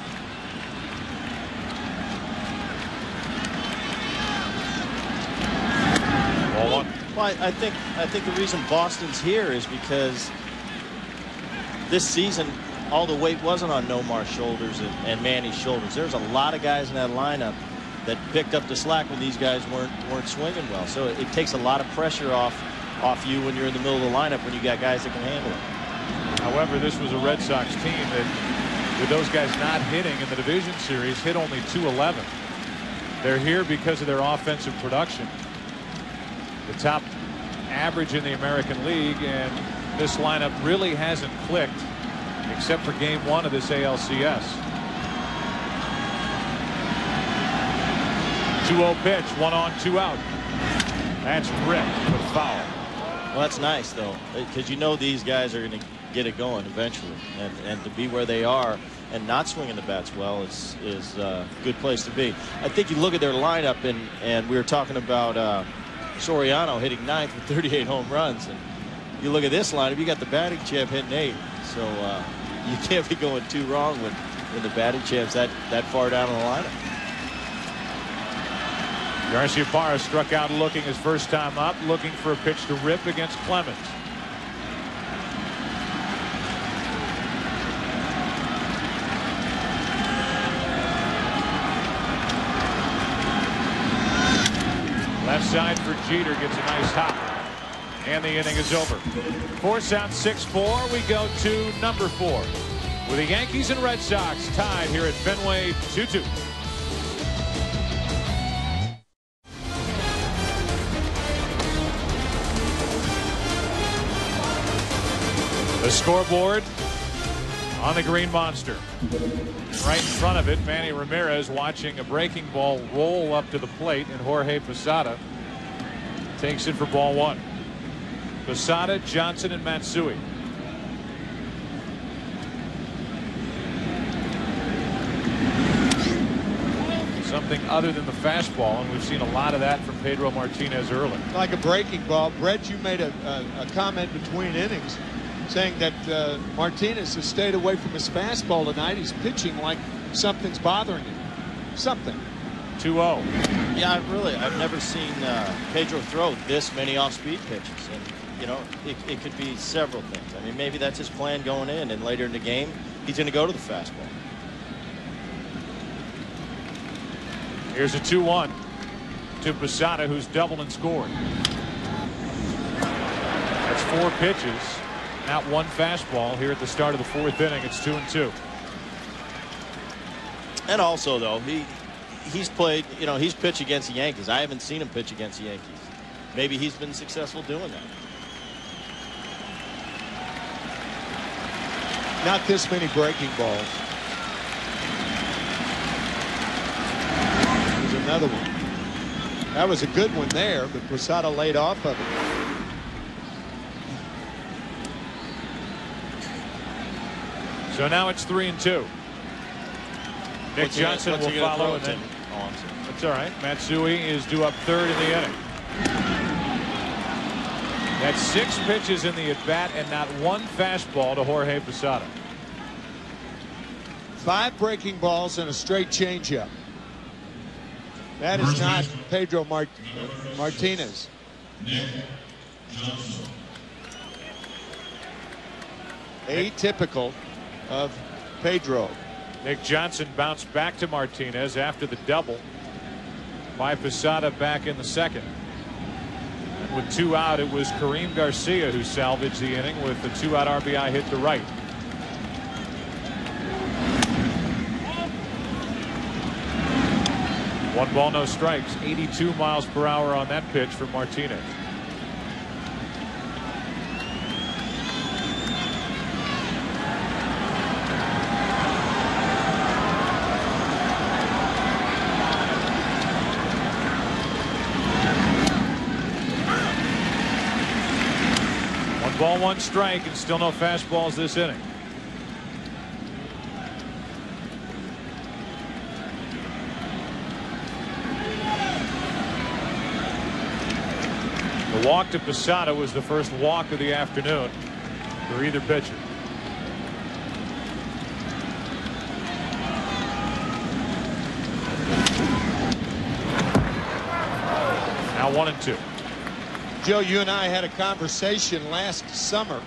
Ball 1. Well, I think the reason Boston's here is because this season all the weight wasn't on Nomar's shoulders and Manny's shoulders. There's a lot of guys in that lineup that picked up the slack when these guys weren't swinging well. So it takes a lot of pressure off you when you're in the middle of the lineup when you got guys that can handle it. However, this was a Red Sox team that, with those guys not hitting in the division series, hit only .211. They're here because of their offensive production. The top average in the American League, and this lineup really hasn't clicked except for Game 1 of this ALCS. 2-0 pitch, 1 on, 2 out. That's ripped but foul. Well, that's nice though, because you know these guys are going to get it going eventually, and to be where they are and not swinging the bats well is a good place to be. I think you look at their lineup, and we were talking about Soriano hitting 9th with 38 home runs, and you look at this lineup, you got the batting champ hitting 8, so you can't be going too wrong when the batting champ's that far down in the lineup. Garciaparra struck out looking his first time up, looking for a pitch to rip against Clemens. Left side for Jeter, gets a nice hop. And the inning is over. 4 out, 6-4. We go to number 4. With the Yankees and Red Sox tied here at Fenway 2-2. The scoreboard on the Green Monster. Right in front of it, Manny Ramirez watching a breaking ball roll up to the plate, and Jorge Posada takes it for ball 1. Posada, Johnson, and Matsui. Something other than the fastball, and we've seen a lot of that from Pedro Martinez early. Like a breaking ball. Brett, you made a comment between innings saying that Martinez has stayed away from his fastball tonight. He's pitching like something's bothering him. Something. 2-0. Yeah, I've never seen Pedro throw this many off-speed pitches, and you know it could be several things. I mean, maybe that's his plan going in, and later in the game he's going to go to the fastball. Here's a 2-1 to Posada, who's doubled and scored. That's 4 pitches. Not 1 fastball here at the start of the 4th inning. It's 2-2. And also, though, he's played, you know, he's pitched against the Yankees. I haven't seen him pitch against the Yankees. Maybe he's been successful doing that. Not this many breaking balls. There's another one. That was a good one there, but Posada laid off of it. So now it's 3-2. Nick Johnson will follow, and then that's all right. Matsui is due up 3rd in the inning. That's 6 pitches in the at-bat and not one fastball to Jorge Posada. 5 breaking balls and a straight changeup. That is not Pedro Martinez. Atypical of Pedro. Nick Johnson bounced back to Martinez after the double by Posada back in the second. And with 2 out, it was Karim Garcia who salvaged the inning with the 2-out RBI hit to right. One ball, no strikes. 82 miles per hour on that pitch for Martinez. Ball, 1 strike, and still no fastballs this inning. The walk to Posada was the first walk of the afternoon for either pitcher. Now 1-2. Joe, you and I had a conversation last summer,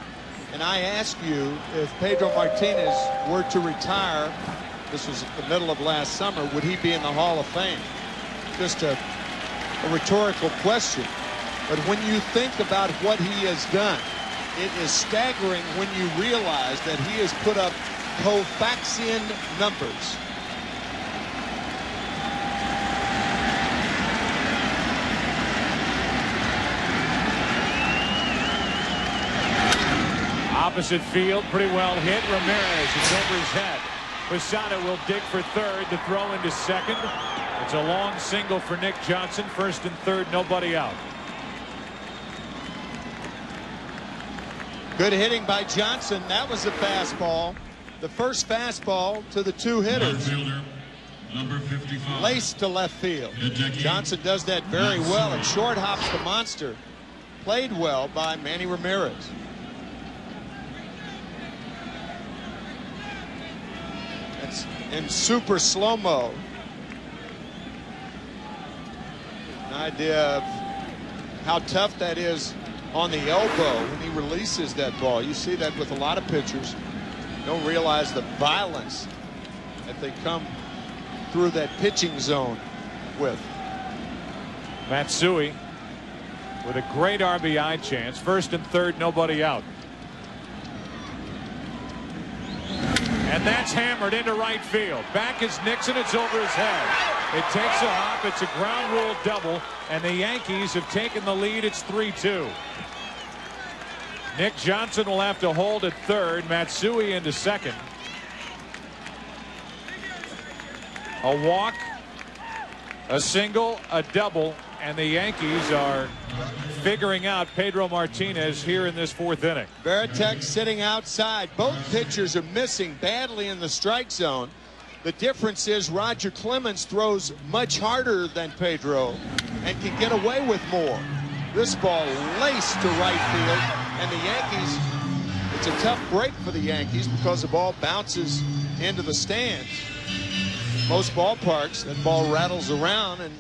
and I asked you if Pedro Martinez were to retire, this was at the middle of last summer, would he be in the Hall of Fame? Just a rhetorical question. But when you think about what he has done, it is staggering when you realize that he has put up Koufaxian numbers. Opposite field, pretty well hit. Ramirez is over his head. Posada will dig for third. The throw into second. It's a long single for Nick Johnson. First and third, nobody out. Good hitting by Johnson. That was a fastball. The first fastball to the 2 hitters. Number 55. Laced to left field. Johnson does that very well and short hops the monster. Played well by Manny Ramirez. That's in super slow-mo. An idea of how tough that is on the elbow when he releases that ball. You see that with a lot of pitchers. Don't realize the violence that they come through that pitching zone with. Matsui with a great RBI chance. First and third, nobody out. And that's hammered into right field. Back is Nixon. It's over his head. It takes a hop. It's a ground rule double. And the Yankees have taken the lead. It's 3-2. Nick Johnson will have to hold at third. Matsui into second. A walk, a single, a double, and the Yankees are figuring out Pedro Martinez here in this 4th inning. Veritek sitting outside. Both pitchers are missing badly in the strike zone. The difference is Roger Clemens throws much harder than Pedro and can get away with more. This ball laced to right field, and the Yankees, it's a tough break for the Yankees because the ball bounces into the stands. Most ballparks, that ball rattles around, and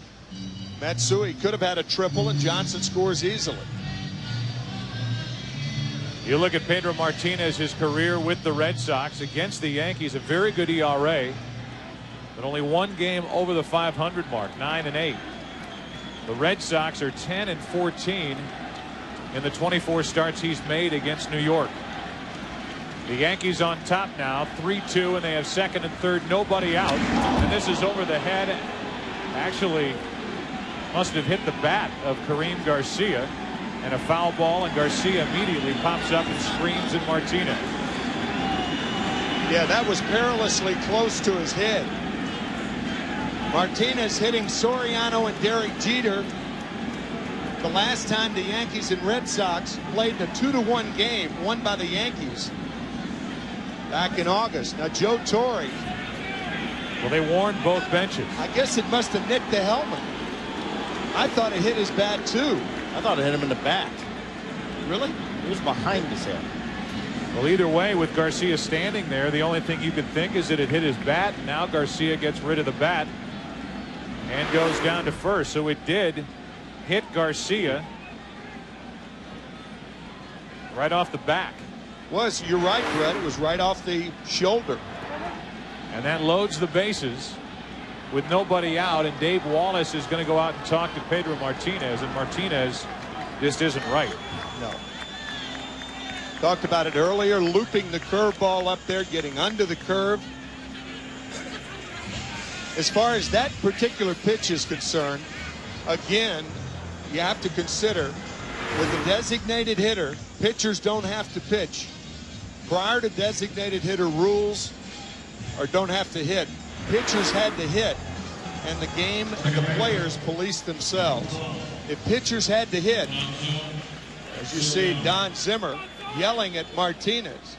Matsui could have had a triple, and Johnson scores easily. You look at Pedro Martinez, his career with the Red Sox against the Yankees, a very good ERA, but only 1 game over the 500 mark, 9-8. The Red Sox are 10-14 in the 24 starts he's made against New York. The Yankees on top now, 3-2, and they have second and third, nobody out. And this is over the head. Actually, must have hit the bat of Karim Garcia, and a foul ball, and Garcia immediately pops up and screams at Martinez. Yeah, that was perilously close to his head. Martinez hitting Soriano and Derek Jeter. The last time the Yankees and Red Sox played a 2-1 game won by the Yankees back in August. Now Joe Torre, well, they warned both benches. I guess it must have nicked the helmet. I thought it hit his bat too. I thought it hit him in the back. Really? It was behind his head. Well, either way, with Garcia standing there, the only thing you could think is that it hit his bat. Now Garcia gets rid of the bat and goes down to first. So it did hit Garcia right off the back. You're right, Brett. It was right off the shoulder. And that loads the bases with nobody out. And Dave Wallace is going to go out and talk to Pedro Martinez. And Martinez just isn't right. No. Talked about it earlier, looping the curveball up there, getting under the curve. As far as that particular pitch is concerned, again, you have to consider with a designated hitter, pitchers don't have to pitch. Prior to designated hitter rules, or don't have to hit, pitchers had to hit, and the game and the players policed themselves. If pitchers had to hit, as you see Don Zimmer yelling at Martinez.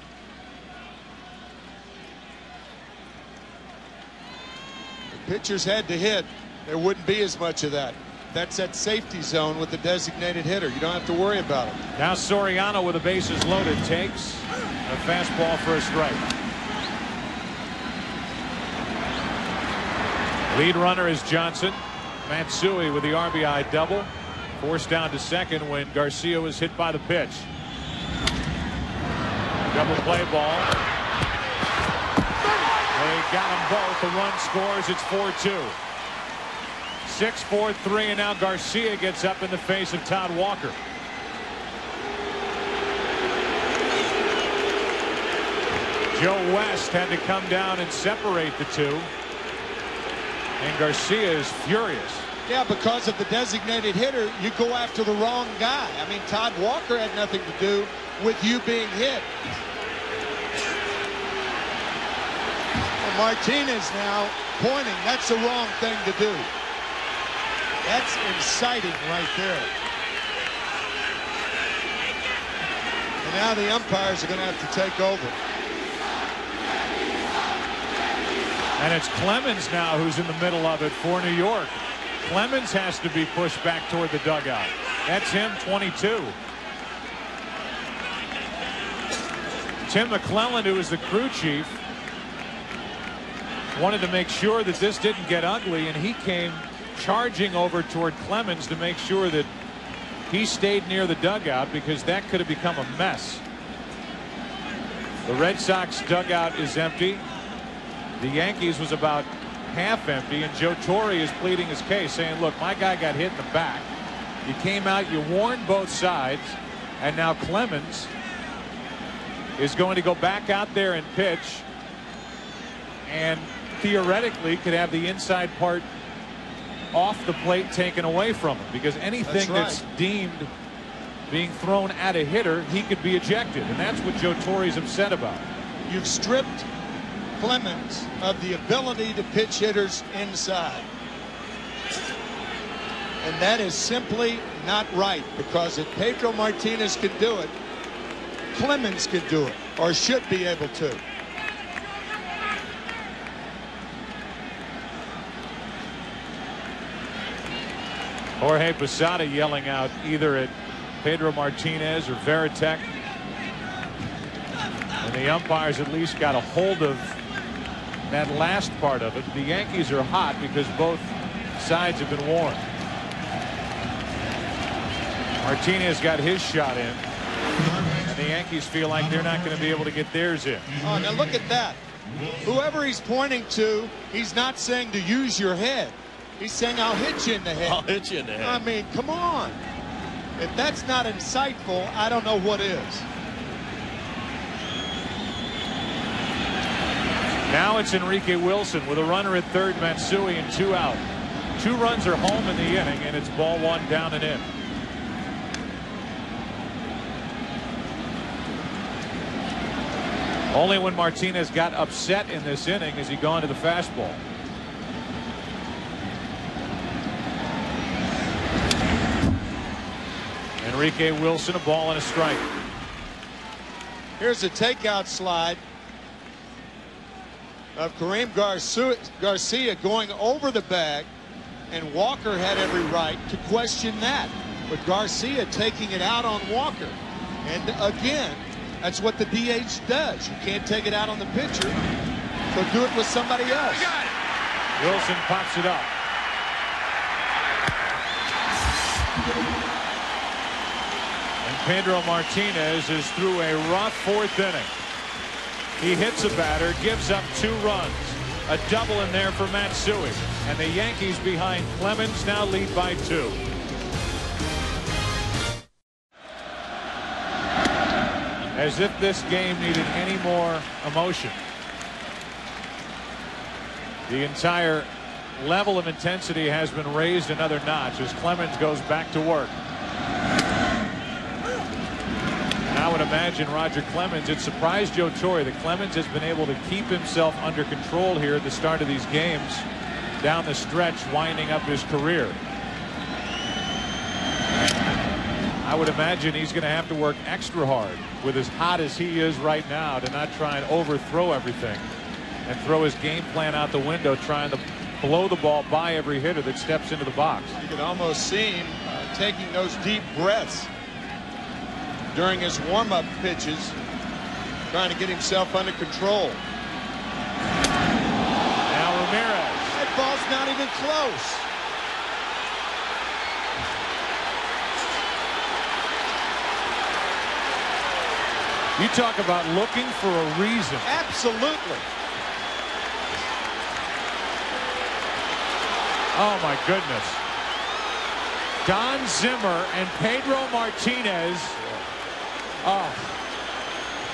If pitchers had to hit, there wouldn't be as much of that. That's that safety zone with the designated hitter. You don't have to worry about it. Now Soriano with the bases loaded takes a fastball for a strike. Lead runner is Johnson. Matsui with the RBI double. Forced down to second when Garcia was hit by the pitch. Double play ball. They got them both. The run scores. It's 4-2. 6-4-3, and now Garcia gets up in the face of Todd Walker. Joe West had to come down and separate the two. And Garcia is furious. Yeah, because of the designated hitter, you go after the wrong guy. I mean, Todd Walker had nothing to do with you being hit. And Martinez now pointing. That's the wrong thing to do. That's inciting right there. And now the umpires are going to have to take over. And it's Clemens now who's in the middle of it for New York. Clemens has to be pushed back toward the dugout. That's him, 22. Tim McClellan, who is the crew chief, wanted to make sure that this didn't get ugly, and he came charging over toward Clemens to make sure that he stayed near the dugout, because that could have become a mess. The Red Sox dugout is empty. The Yankees was about half empty, and Joe Torre is pleading his case, saying, look, my guy got hit in the back. You came out, you warned both sides, and now Clemens is going to go back out there and pitch, and theoretically could have the inside part off the plate taken away from him, because anything that's deemed being thrown at a hitter, he could be ejected, and that's what Joe Torre's upset about. You've stripped Clemens of the ability to pitch hitters inside. And that is simply not right, because if Pedro Martinez could do it, Clemens could do it, or should be able to. Jorge Posada yelling out either at Pedro Martinez or Veritek. And the umpires at least got a hold of that last part of it. The Yankees are hot because both sides have been warned. Martinez got his shot in, and the Yankees feel like they're not going to be able to get theirs in. Oh, now look at that. Whoever he's pointing to, he's not saying to use your head. He's saying, I'll hit you in the head. I'll hit you in the head. I mean, come on. If that's not insightful, I don't know what is. Now it's Enrique Wilson with a runner at third, Matsui, and 2 out. 2 runs are home in the inning, and it's ball 1 down and in. Only when Martinez got upset in this inning has he gone to the fastball. Enrique Wilson, a ball and a strike. Here's a takeout slide of Kareem Garcia going over the bag, and Walker had every right to question that. But Garcia taking it out on Walker. And again, that's what the DH does. You can't take it out on the pitcher, so do it with somebody else. Wilson pops it up. And Pedro Martinez is through a rough fourth inning. He hits a batter, gives up 2 runs. A double in there for Matsui. And the Yankees behind Clemens now lead by 2. As if this game needed any more emotion. The entire level of intensity has been raised another notch as Clemens goes back to work. And I would imagine Roger Clemens, it surprised Joe Torre that Clemens has been able to keep himself under control here at the start of these games down the stretch, winding up his career. I would imagine he's going to have to work extra hard with as hot as he is right now to not try and overthrow everything and throw his game plan out the window, trying to blow the ball by every hitter that steps into the box. You can almost see him taking those deep breaths during his warm-up pitches, trying to get himself under control. Now Ramirez. That ball's not even close. You talk about looking for a reason. Absolutely. Oh my goodness. Don Zimmer and Pedro Martinez. Oh,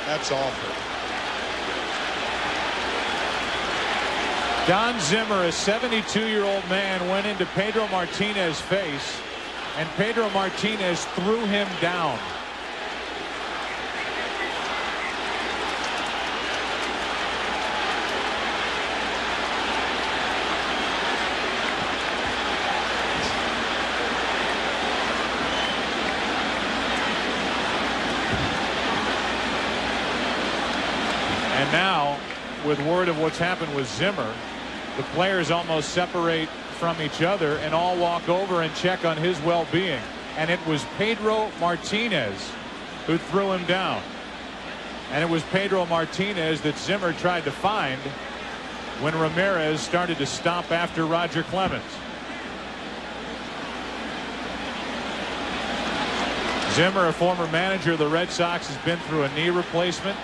that's awful. Don Zimmer, a 72-year-old man, went into Pedro Martinez's face, and Pedro Martinez threw him down. And now, with word of what's happened with Zimmer, the players almost separate from each other and all walk over and check on his well-being. And it was Pedro Martinez who threw him down. And it was Pedro Martinez that Zimmer tried to find when Ramirez started to stomp after Roger Clemens. Zimmer, a former manager of the Red Sox, has been through a knee replacement.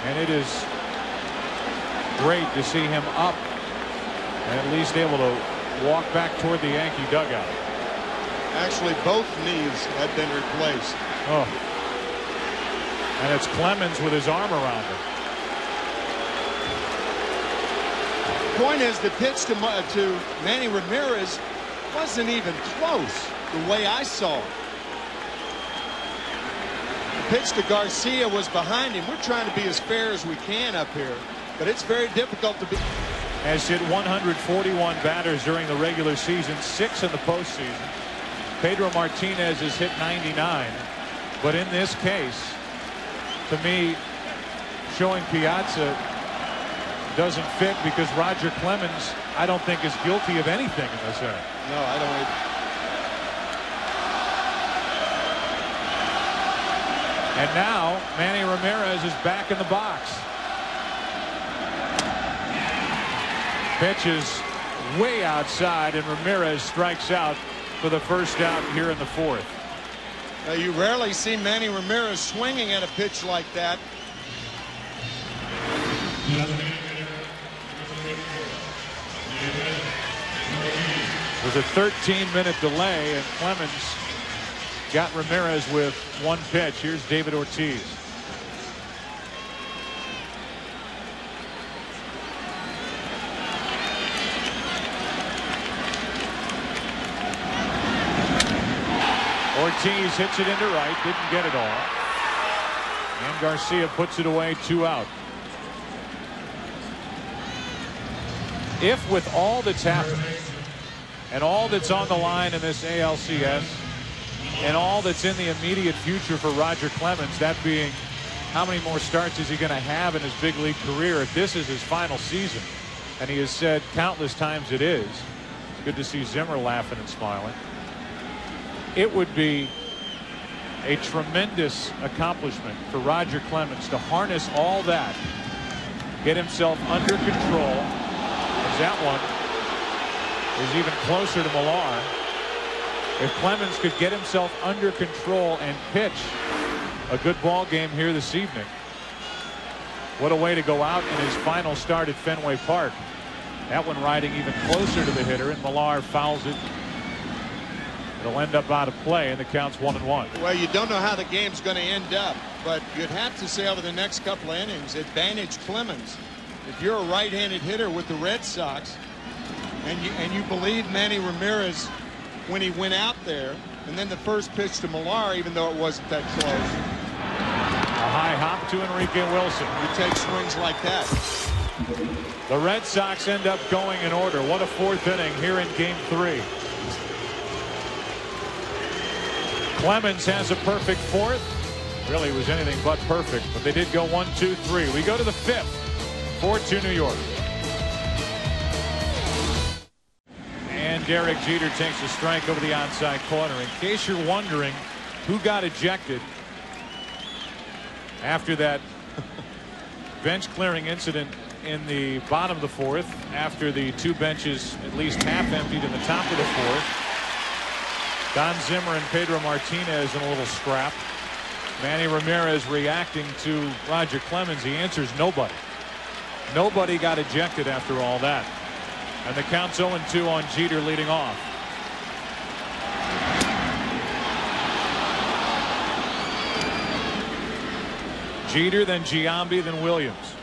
And it is great to see him up and at least able to walk back toward the Yankee dugout. Actually, both knees have been replaced. Oh. And it's Clemens with his arm around him. The point is, the pitch to Manny Ramirez wasn't even close the way I saw it. Pitch to Garcia was behind him. We're trying to be as fair as we can up here, but it's very difficult to be. Has hit 141 batters during the regular season, 6 in the postseason. Pedro Martinez has hit 99, but in this case, to me, showing Piazza doesn't fit because Roger Clemens, I don't think, is guilty of anything in this inning. No, I don't either. And now Manny Ramirez is back in the box. Pitch is way outside, and Ramirez strikes out for the first out here in the fourth. Now, you rarely see Manny Ramirez swinging at a pitch like that. There's a 13-minute delay, and Clemens got Ramirez with 1 pitch. Here's David Ortiz. Ortiz hits it into right, didn't get it all. And Garcia puts it away, 2 out. If with all that's happened and all that's on the line in this ALCS and all that's in the immediate future for Roger Clemens, that being how many more starts is he going to have in his big league career if this is his final season, and he has said countless times it is. It's good to see Zimmer laughing and smiling. It would be A tremendous accomplishment for Roger Clemens to harness all that, get himself under control. As that one is even closer to Millar. If Clemens could get himself under control and pitch a good ball game here this evening, what a way to go out in his final start at Fenway Park. That one riding even closer to the hitter, and Millar fouls it. It'll end up out of play, and the count's 1-1. Well, you don't know how the game's going to end up, but you'd have to say over the next couple of innings, advantage Clemens. If you're a right-handed hitter with the Red Sox, and you believe Manny Ramirez when he went out there, and then the first pitch to Millar, even though it wasn't that close. A high hop to Enrique Wilson. You take swings like that. The Red Sox end up going in order. What a fourth inning here in Game 3. Clemens has a perfect fourth. Really was anything but perfect, but they did go 1, 2, 3. We go to the fifth. 4-2 New York. And Derek Jeter takes a strike over the onside corner. In case you're wondering who got ejected after that bench clearing incident in the bottom of the fourth, after the two benches at least half emptied in the top of the fourth. Don Zimmer and Pedro Martinez in a little scrap. Manny Ramirez reacting to Roger Clemens. He answers nobody. Nobody got ejected after all that. And the count's 0-2 on Jeter leading off. Jeter, then Giambi, then Williams.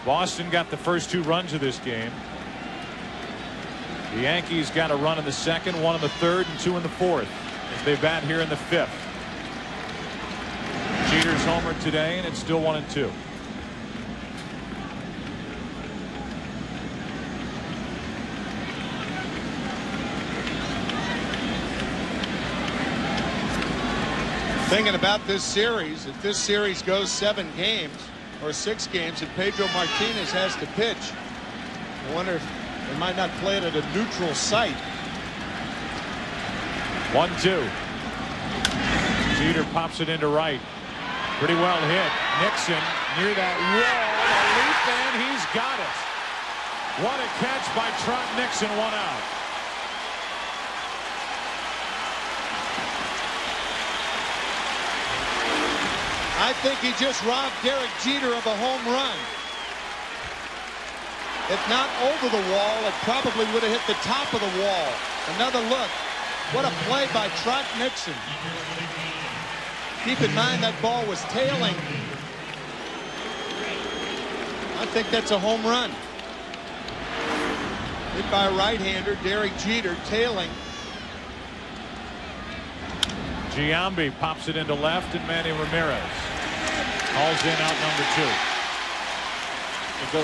Boston got the first 2 runs of this game. The Yankees got a run in the second, 1 in the third, and 2 in the fourth as they bat here in the fifth. Jeter's homered today, and it's still 1-2. Thinking about this series, if this series goes 7 games or 6 games and Pedro Martinez has to pitch, I wonder if they might not play it at a neutral site. 1-2. Jeter pops it into right. Pretty well hit. Nixon near that wall. A leap, and he's got it. What a catch by Trot Nixon. 1 out. I think he just robbed Derek Jeter of a home run. If not over the wall, it probably would have hit the top of the wall. Another look. What a play by Trot Nixon. Keep in mind that ball was tailing. I think that's a home run. Hit by a right-hander, Derek Jeter, tailing. Giambi pops it into left, and Manny Ramirez hauls in out number 2.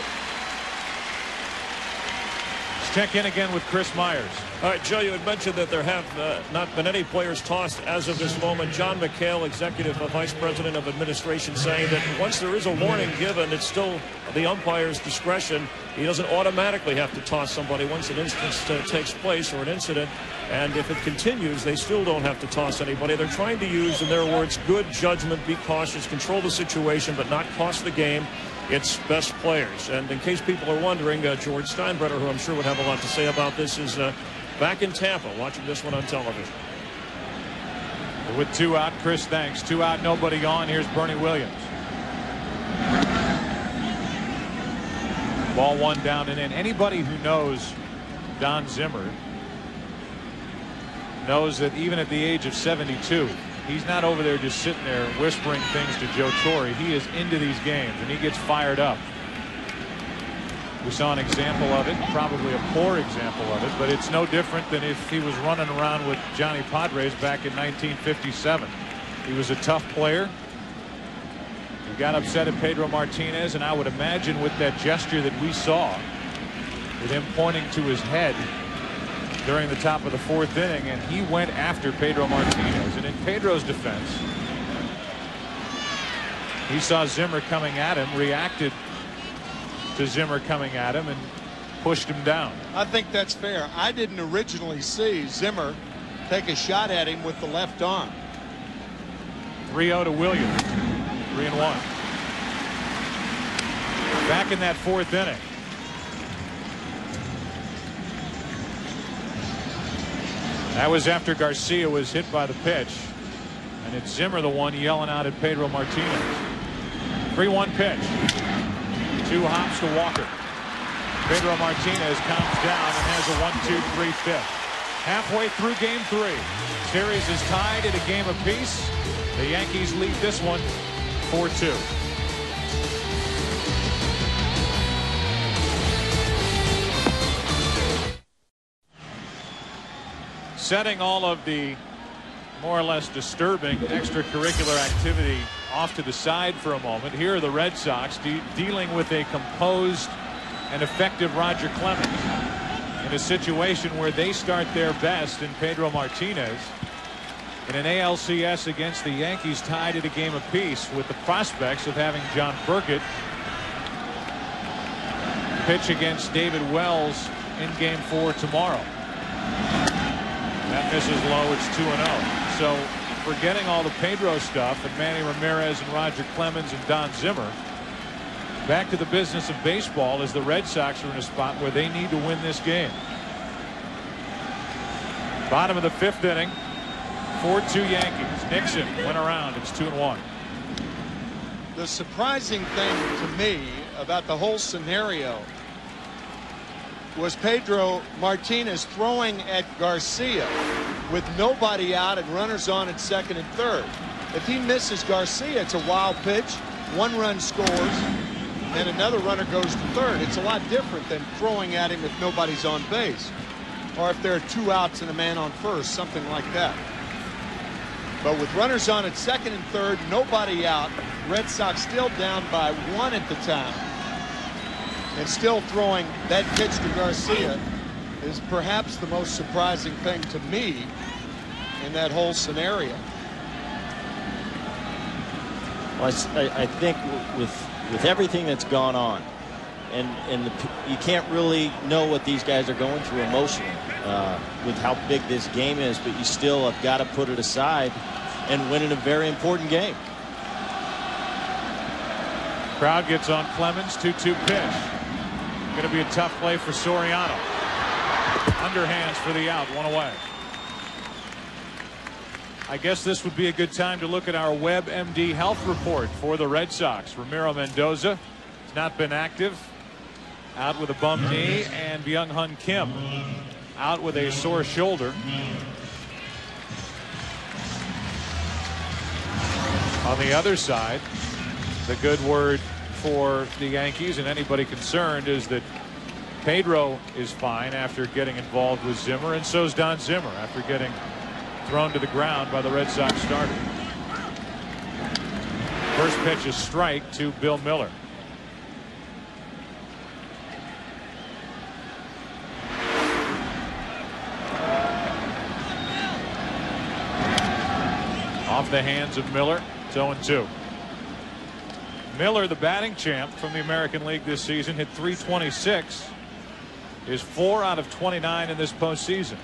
Let's check in again with Chris Myers. All right, Joe, you had mentioned that there have not been any players tossed as of this moment. John McHale, executive vice president of administration, saying that once there is a warning given, it's still the umpire's discretion. He doesn't automatically have to toss somebody once an instance takes place or an incident. And if it continues, they still don't have to toss anybody. They're trying to use, in their words, good judgment, be cautious, control the situation, but not cost the game its best players. And in case people are wondering, George Steinbrenner, who I'm sure would have a lot to say about this, is back in Tampa watching this one on television. With 2 out, Chris, thanks. 2 out, nobody on. Here's Bernie Williams. Ball 1 down and in. Anybody who knows Don Zimmer knows that even at the age of 72, he's not over there just sitting there whispering things to Joe Torre. He is into these games, and he gets fired up. We saw an example of it, probably a poor example of it, but it's no different than if he was running around with Johnny Padres back in 1957. He was a tough player. He got upset at Pedro Martinez, and I would imagine with that gesture that we saw, with him pointing to his head during the top of the 4th inning, and he went after Pedro Martinez. And in Pedro's defense, he saw Zimmer coming at him, reacted to Zimmer coming at him, and pushed him down. I think that's fair. I didn't originally see Zimmer take a shot at him with the left arm. 3-0 to Williams. 3-1. Back in that fourth inning. That was after Garcia was hit by the pitch. And it's Zimmer, the one yelling out at Pedro Martinez. 3-1 pitch. 2 hops to Walker. Pedro Martinez comes down and has a 1-2-3 fifth. Halfway through game 3. Series is tied at a game apiece. The Yankees lead this one 4-2. Setting all of the more or less disturbing extracurricular activity off to the side for a moment. Here are the Red Sox dealing with a composed and effective Roger Clemens in a situation where they start their best in Pedro Martinez in an ALCS against the Yankees, tied at a game apiece, with the prospects of having John Burkett pitch against David Wells in game 4 tomorrow. That misses low. It's 2-0. So forgetting all the Pedro stuff and Manny Ramirez and Roger Clemens and Don Zimmer, back to the business of baseball as the Red Sox are in a spot where they need to win this game. Bottom of the 5th inning. 4-2 Yankees. Nixon went around. It's 2-1. The surprising thing to me about the whole scenario was Pedro Martinez throwing at Garcia with nobody out and runners on at second and third. If he misses Garcia, it's a wild pitch. 1 run scores and another runner goes to third. It's a lot different than throwing at him if nobody's on base, or if there are 2 outs and a man on first, something like that. But with runners on at second and third, nobody out, Red Sox still down by 1 at the time, and still throwing that pitch to Garcia is perhaps the most surprising thing to me in that whole scenario. Well, I think with everything that's gone on, and you can't really know what these guys are going through emotionally with how big this game is, but you still have got to put it aside and win in a very important game. Crowd gets on Clemens. 2-2 pitch. Going to be a tough play for Soriano. Underhands for the out. 1 away. I guess this would be a good time to look at our WebMD health report for the Red Sox. Ramiro Mendoza has not been active, out with a bum knee, and Byung-Hun Kim out with a sore shoulder. On the other side, the good word for the Yankees and anybody concerned is that Pedro is fine after getting involved with Zimmer, and so is Don Zimmer after getting thrown to the ground by the Red Sox starter. First pitch is strike to Bill Miller. Off the hands of Miller. It's 0-2. Miller, the batting champ from the American League this season, hit .326. Is 4 out of 29 in this postseason.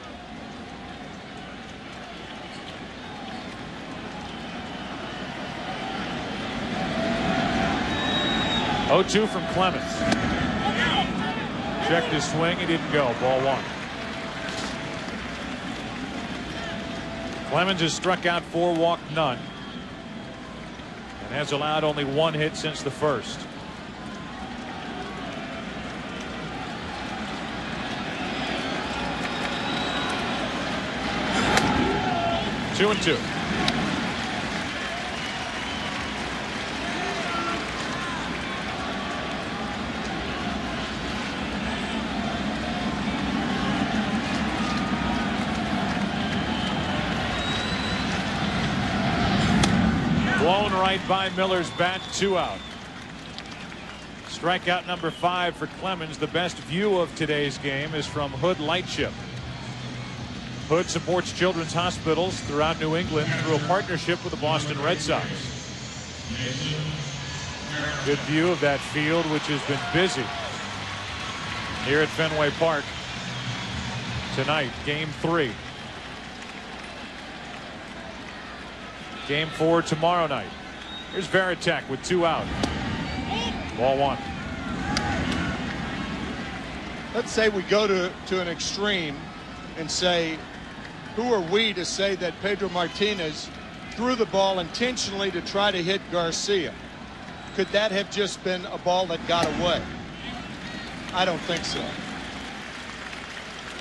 .0-2 from Clemens. Checked his swing. He didn't go. Ball 1. Clemens has struck out 4, walked none, and has allowed only 1 hit since the first. Two and 2. Blown right by Miller's bat. 2 out. Strikeout number 5 for Clemens. The best view of today's game is from Hood Lightship. Hood supports children's hospitals throughout New England through a partnership with the Boston Red Sox. Good view of that field, which has been busy here at Fenway Park tonight. Game 3. Game 4 tomorrow night. Here's Varitek with 2 out. Ball 1. Let's say we go to an extreme and say, who are we to say that Pedro Martinez threw the ball intentionally to try to hit Garcia? Could that have just been a ball that got away? I don't think so.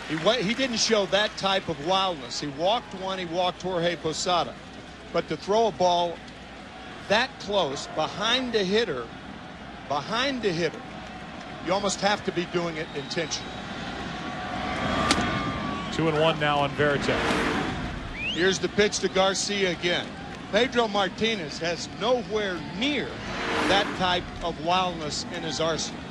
He didn't show that type of wildness. He walked one, he walked Jorge Posada. But to throw a ball that close behind the hitter, you almost have to be doing it intentionally. 2-1 now on Varitek. Here's the pitch to Garcia again. Pedro Martinez has nowhere near that type of wildness in his arsenal,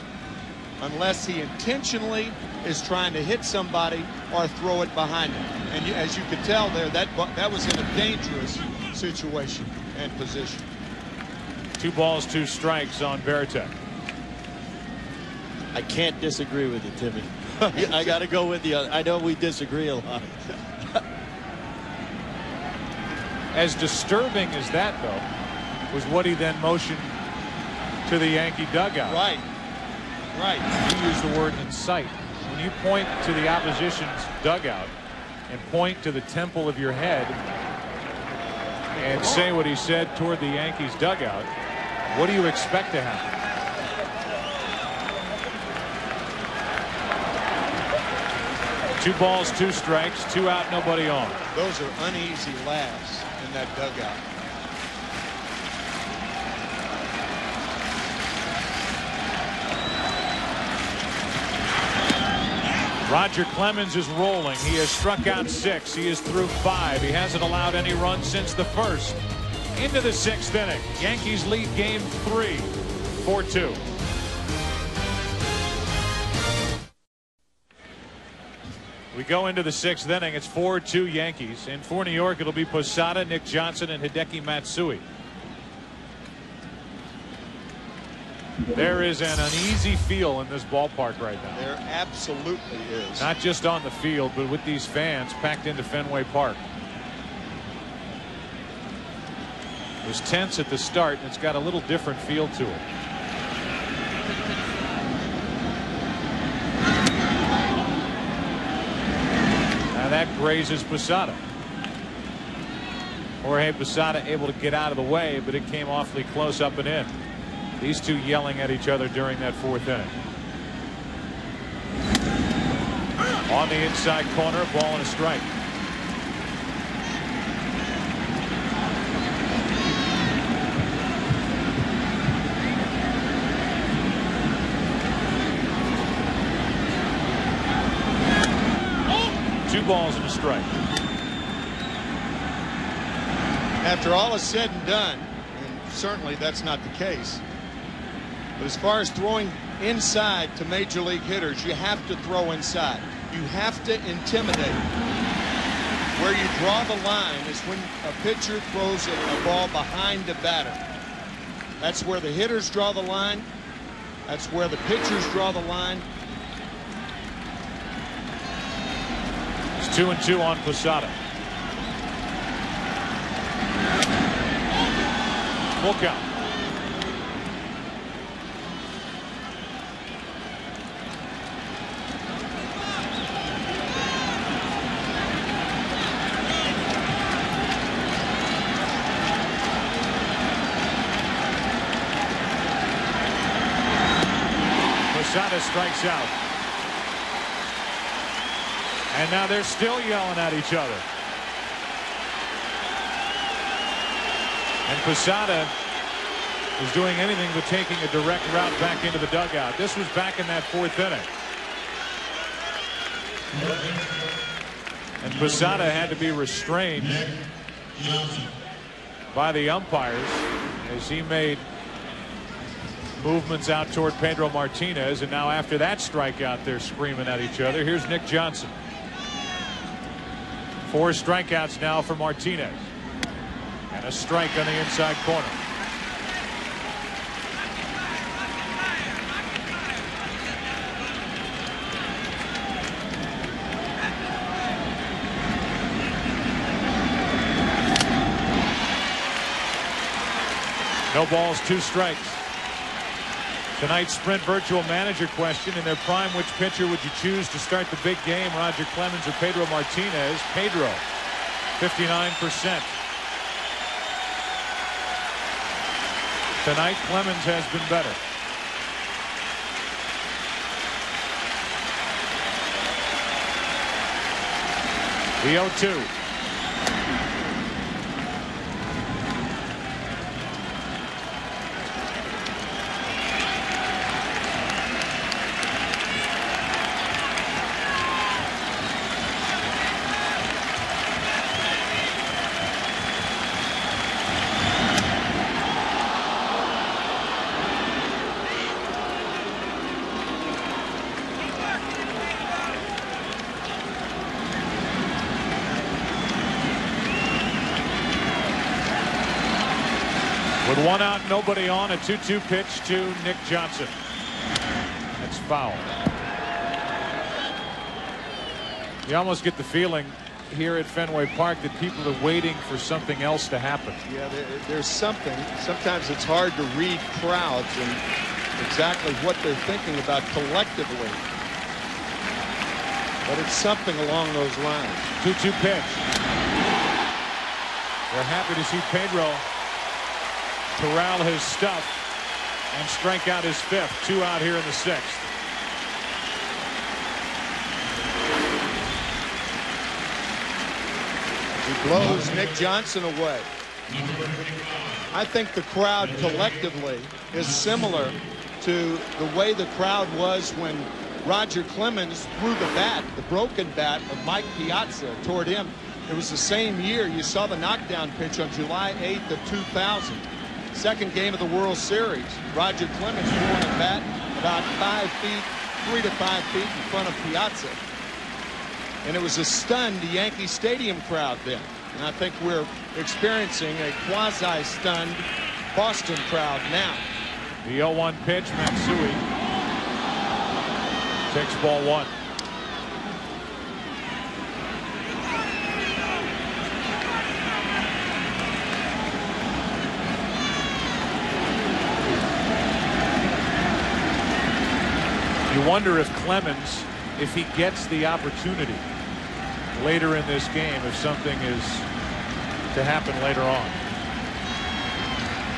unless he intentionally is trying to hit somebody or throw it behind him. And as you could tell there, that was in a dangerous situation and position. 2 balls, 2 strikes on Varitek. I can't disagree with you, Timmy. I got to go with you. I know we disagree a lot. As disturbing as that, though, was what he then motioned to the Yankee dugout. Right. You use the word incite. When you point to the opposition's dugout and point to the temple of your head and say what he said toward the Yankees dugout, what do you expect to happen? Two balls, 2 strikes, 2 out, nobody on. Those are uneasy laughs in that dugout. Roger Clemens is rolling. He has struck out 6. He is through 5. He hasn't allowed any runs since the first. Into the 6th inning. Yankees lead game 3, 4-2. We go into the 6th inning. It's 4-2 Yankees. And for New York, it'll be Posada, Nick Johnson, and Hideki Matsui. There is an uneasy feel in this ballpark right now. There absolutely is. Not just on the field, but with these fans packed into Fenway Park. It was tense at the start, and it's got a little different feel to it. Now that grazes Posada. Jorge Posada able to get out of the way, but it came awfully close up and in. These two yelling at each other during that 4th inning. On the inside corner, ball and a strike. Two balls and a strike. After all is said and done, and certainly that's not the case, but as far as throwing inside to major league hitters, you have to throw inside. You have to intimidate. Where you draw the line is when a pitcher throws a ball behind the batter. That's where the hitters draw the line. That's where the pitchers draw the line. It's 2-2 on Posada. Full count. Posada strikes out. And now they're still yelling at each other. And Posada is doing anything but taking a direct route back into the dugout. This was back in that 4th inning. And Posada had to be restrained by the umpires as he made movements out toward Pedro Martinez. And now after that strikeout, they're screaming at each other. Here's Nick Johnson. 4 strikeouts now for Martinez. And a strike on the inside corner. No balls, 2 strikes. Tonight's Sprint Virtual Manager question: in their prime, which pitcher would you choose to start the big game, Roger Clemens or Pedro Martinez? Pedro, 59%. Tonight, Clemens has been better. The 0-2. With 1 out, nobody on, a 2-2 pitch to Nick Johnson. That's foul. You almost get the feeling here at Fenway Park that people are waiting for something else to happen. Yeah, there's something. Sometimes it's hard to read crowds and exactly what they're thinking about collectively. But it's something along those lines. 2-2 pitch. They're happy to see Pedro corral his stuff and strike out his 5th. 2 out here in the 6th. He blows Nick Johnson away. I think the crowd collectively is similar to the way the crowd was when Roger Clemens threw the bat, the broken bat of Mike Piazza toward him. It was the same year. You saw the knockdown pitch on July 8th of 2000. Second game of the World Series. Roger Clemens throwing a bat about 5 feet, 3 to 5 feet in front of Piazza. And it was a stunned Yankee Stadium crowd then. And I think we're experiencing a quasi-stunned Boston crowd now. The 0-1 pitch, Matsui takes ball 1. You wonder if Clemens, if he gets the opportunity later in this game, if something is to happen later on.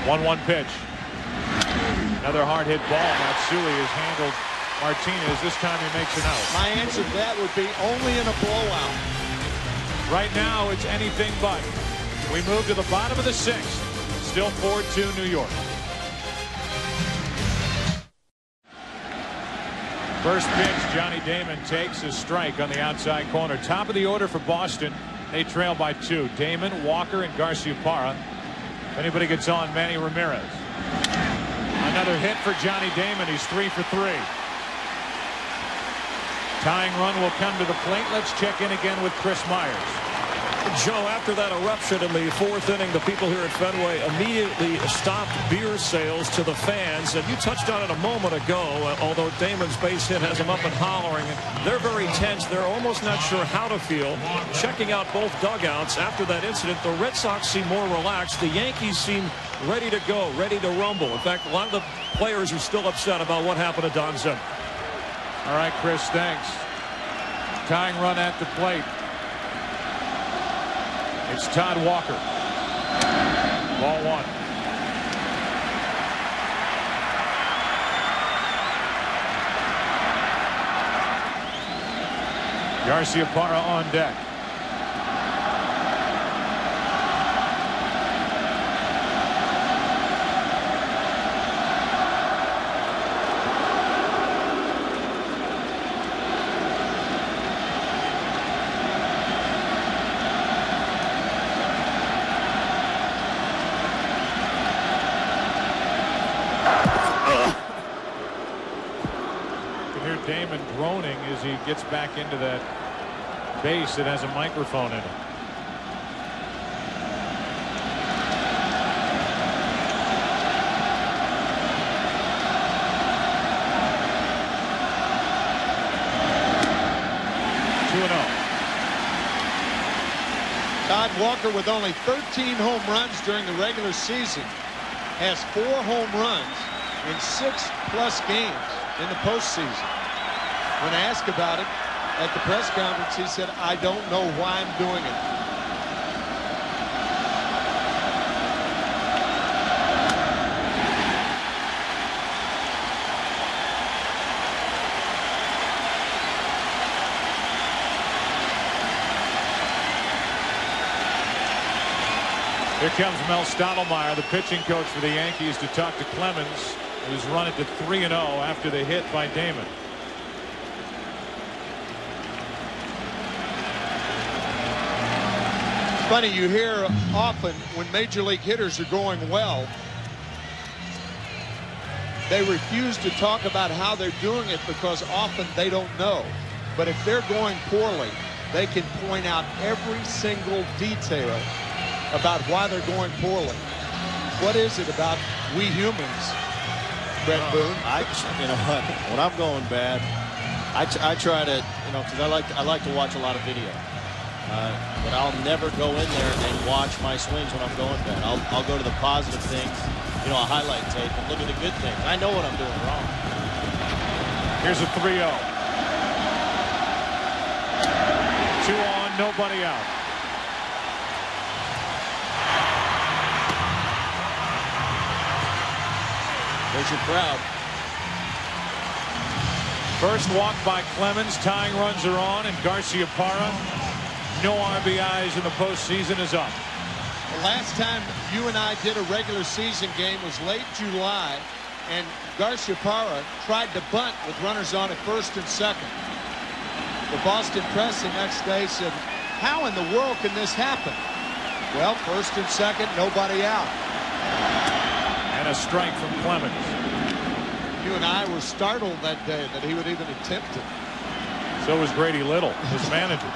1-1 pitch. Another hard hit ball. Matsui has handled Martinez. This time he makes an out. My answer to that would be only in a blowout. Right now it's anything but. We move to the bottom of the 6th. Still 4-2 New York. First pitch, Johnny Damon takes a strike on the outside corner. Top of the order for Boston. They trail by 2. Damon, Walker, and Garciaparra. If anybody gets on, Manny Ramirez. Another hit for Johnny Damon. He's 3 for 3. Tying run will come to the plate. Let's check in again with Chris Myers. Joe, after that eruption in the 4th inning, the people here at Fenway immediately stopped beer sales to the fans. And you touched on it a moment ago, although Damon's base hit has them up and hollering. They're very tense. They're almost not sure how to feel. Checking out both dugouts after that incident, the Red Sox seem more relaxed. The Yankees seem ready to go, ready to rumble. In fact, a lot of the players are still upset about what happened to Don Zimmer. All right, Chris, thanks. Tying run at the plate. It's Todd Walker. Ball 1. Garciaparra on deck. Damon groaning as he gets back into that base that has a microphone in it. Todd Walker with only 13 home runs during the regular season has 4 home runs in 6+ games in the postseason. When asked about it at the press conference, he said, I don't know why I'm doing it. Here comes Mel Stottlemyre, the pitching coach for the Yankees, to talk to Clemens, who's run it to 3-0 after the hit by Damon. It's funny, you hear often when major league hitters are going well, they refuse to talk about how they're doing it because often they don't know. But if they're going poorly, they can point out every single detail about why they're going poorly. What is it about we humans, Brett Boone? You know what? When I'm going bad, I try to, because I like to watch a lot of video. But I'll never go in there and watch my swings when I'm going bad. I'll go to the positive things, a highlight tape, and look at the good things. I know what I'm doing wrong. Here's a 3-0. 2 on, nobody out. There's your crowd. First walk by Clemens. Tying runs are on, and Garciaparra, no RBIs in the postseason, is up. The last time you and I did a regular season game was late July, and Garciaparra tried to bunt with runners on at first and second. The Boston Press the next day said, how in the world can this happen? Well, first and second, nobody out. And a strike from Clemens. You and I were startled that day that he would even attempt it. So was Grady Little, his manager.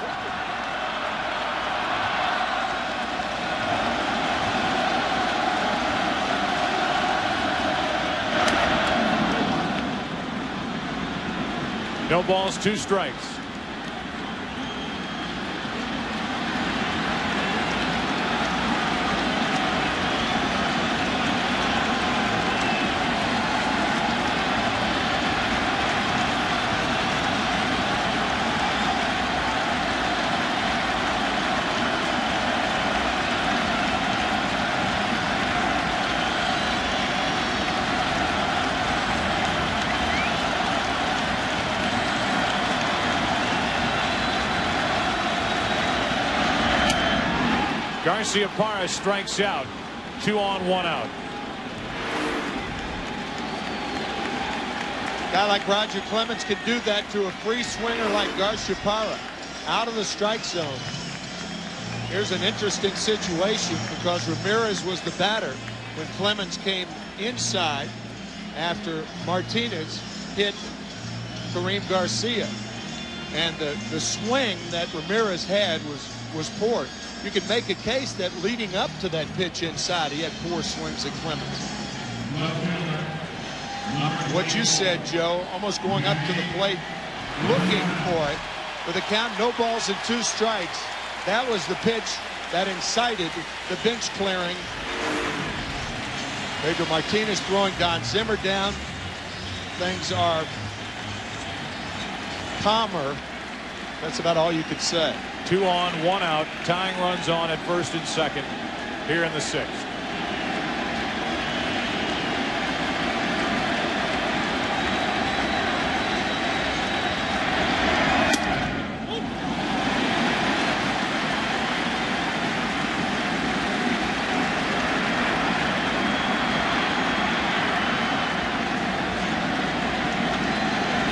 No balls, 2 strikes. Garciaparra strikes out. 2 on, 1 out. A guy like Roger Clemens can do that to a free swinger like Garciaparra out of the strike zone. Here's an interesting situation because Ramirez was the batter when Clemens came inside after Martinez hit Kareem Garcia. And the swing that Ramirez had was poor. You could make a case that leading up to that pitch inside, he had 4 swings at Clemens. What you said, Joe, almost going up to the plate, looking for it. With a count, no balls and 2 strikes. That was the pitch that incited the bench clearing. Pedro Martinez throwing Don Zimmer down. Things are calmer. That's about all you could say. 2 on, 1 out. Tying runs on at first and second here in the 6th.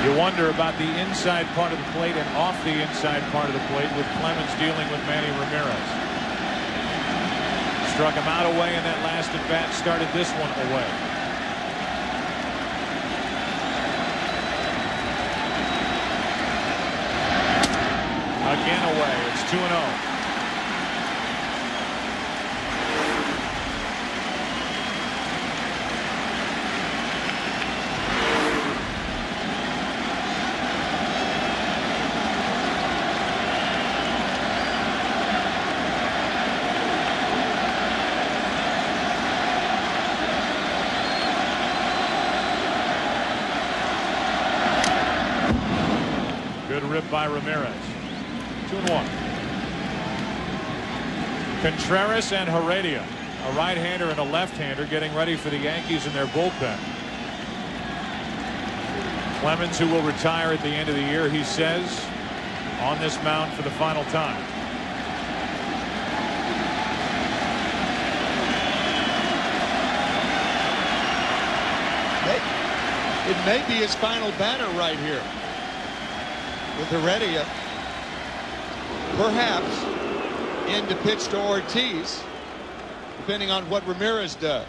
You wonder about the inside part of the plate and off the inside part of the plate with Clemens dealing with Manny Ramirez. Struck him out away in that last at bat, started this one away. Again away. It's 2-0. rib by Ramirez. 2-1. Contreras and Heredia, a right-hander and a left-hander, getting ready for the Yankees in their bullpen. Clemens, who will retire at the end of the year, he says, on this mound for the final time. It may be his final batter right here with Heredia. Perhaps in to pitch to Ortiz, depending on what Ramirez does.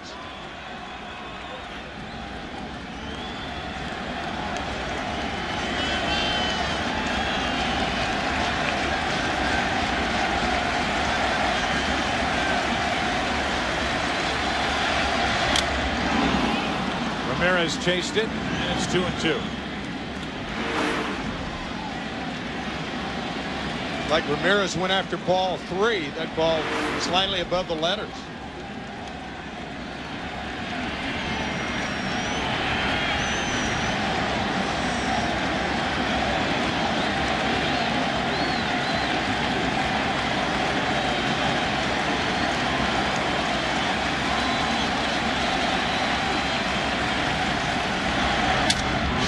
Ramirez chased it, and it's 2-2. Like Ramirez went after ball 3, that ball slightly above the letters.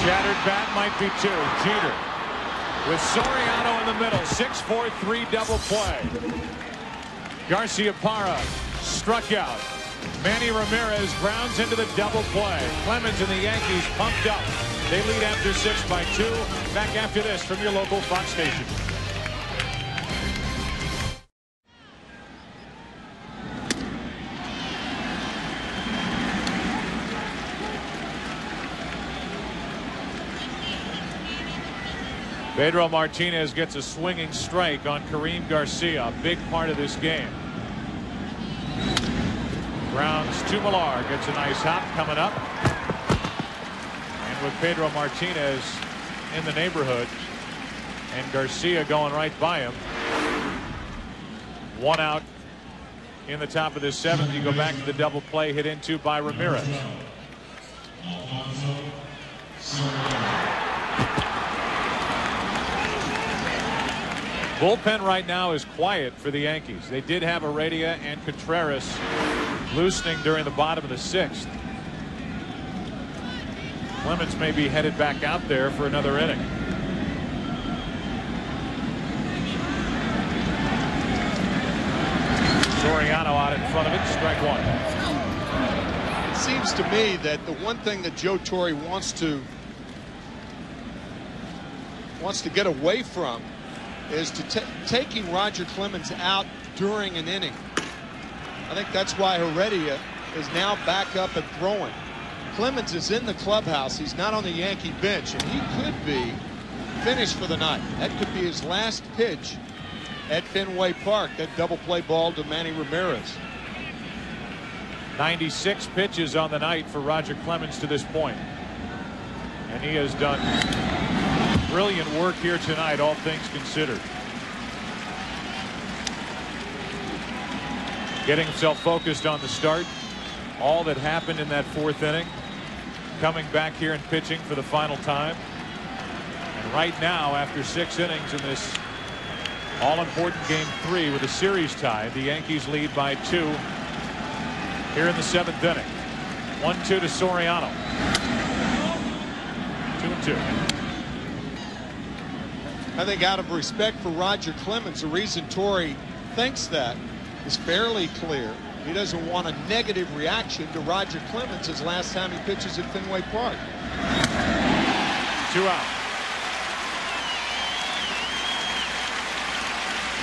Shattered bat might be 2. Jeter with Soriano in the middle. 6-4-3 double play. Garciaparra struck out. Manny Ramirez grounds into the double play. Clemens and the Yankees pumped up. They lead after 6 by 2. Back after this from your local Fox station. Pedro Martinez gets a swinging strike on Karim Garcia, a big part of this game. Grounds to Millar, gets a nice hop coming up. And with Pedro Martinez in the neighborhood and Garcia going right by him, 1 out in the top of this 7th. You go back to the double play hit into by Ramirez. Bullpen right now is quiet for the Yankees. They did have Heredia and Contreras loosening during the bottom of the 6th. Clemens may be headed back out there for another inning. Soriano out in front of it, strike 1. It seems to me that the one thing that Joe Torre wants to get away from is to taking Roger Clemens out during an inning. I think that's why Heredia is now back up and throwing. Clemens is in the clubhouse. He's not on the Yankee bench, and he could be finished for the night. That could be his last pitch at Fenway Park, that double play ball to Manny Ramirez. 96 pitches on the night for Roger Clemens to this point. And he has done brilliant work here tonight, all things considered. Getting himself focused on the start. All that happened in that 4th inning. Coming back here and pitching for the final time. And right now, after 6 innings in this all-important game 3 with a series tie, the Yankees lead by 2 here in the 7th inning. 1-2 to Soriano. 2-2. I think out of respect for Roger Clemens, the reason Torre thinks that is fairly clear. He doesn't want a negative reaction to Roger Clemens his last time he pitches at Fenway Park. 2 out.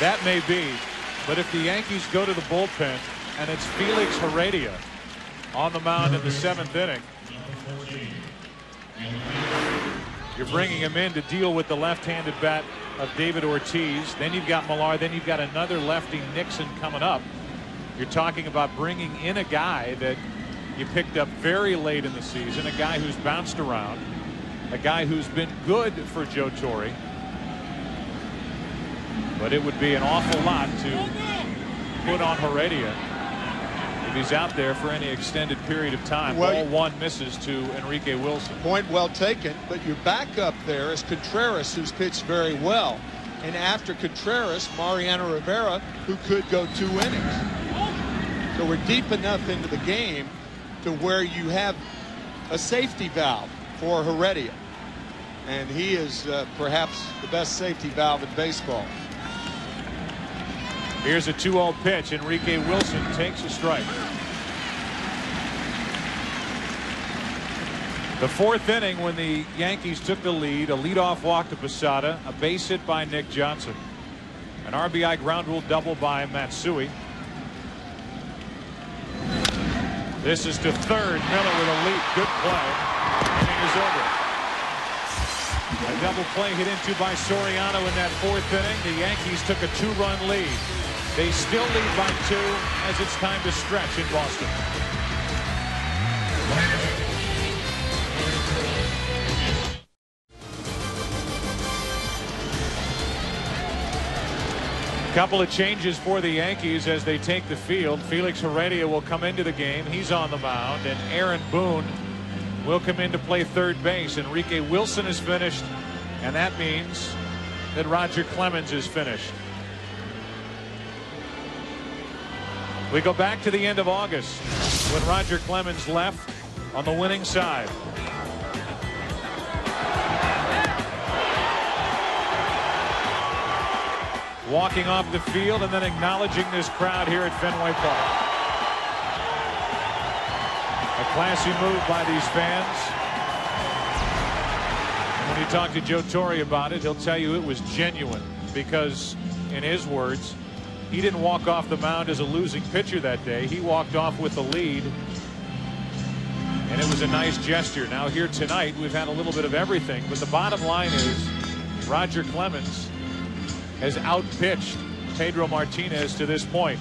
That may be, but if the Yankees go to the bullpen and it's Felix Heredia on the mound in the 7th inning, you're bringing him in to deal with the left-handed bat of David Ortiz. Then you've got Millar. Then you've got another lefty, Nixon, coming up. You're talking about bringing in a guy that you picked up very late in the season, a guy who's bounced around, a guy who's been good for Joe Torre. But it would be an awful lot to put on Heredia if he's out there for any extended period of time. Well, Ball one misses to Enrique Wilson. Point well taken, but your backup there is Contreras, who's pitched very well. And after Contreras, Mariano Rivera, who could go 2 innings. So we're deep enough into the game to where you have a safety valve for Heredia. And he is perhaps the best safety valve in baseball. Here's a 2-0 pitch. Enrique Wilson takes a strike. The 4th inning, when the Yankees took the lead, a leadoff walk to Posada, a base hit by Nick Johnson, an RBI ground rule double by Matsui. This is to third. Miller with a leap. Good play. Inning is over. A double play hit into by Soriano in that 4th inning. The Yankees took a 2-run lead. They still lead by 2 as it's time to stretch in Boston. Couple of changes for the Yankees as they take the field. Felix Heredia will come into the game. He's on the mound, and Aaron Boone will come in to play third base. Enrique Wilson is finished, and that means that Roger Clemens is finished. We go back to the end of August when Roger Clemens left on the winning side. Walking off the field and then acknowledging this crowd here at Fenway Park. A classy move by these fans. And when you talk to Joe Torre about it, he'll tell you it was genuine because, in his words, he didn't walk off the mound as a losing pitcher that day. He walked off with the lead, and it was a nice gesture. Now here tonight, we've had a little bit of everything, but the bottom line is Roger Clemens has outpitched Pedro Martinez to this point,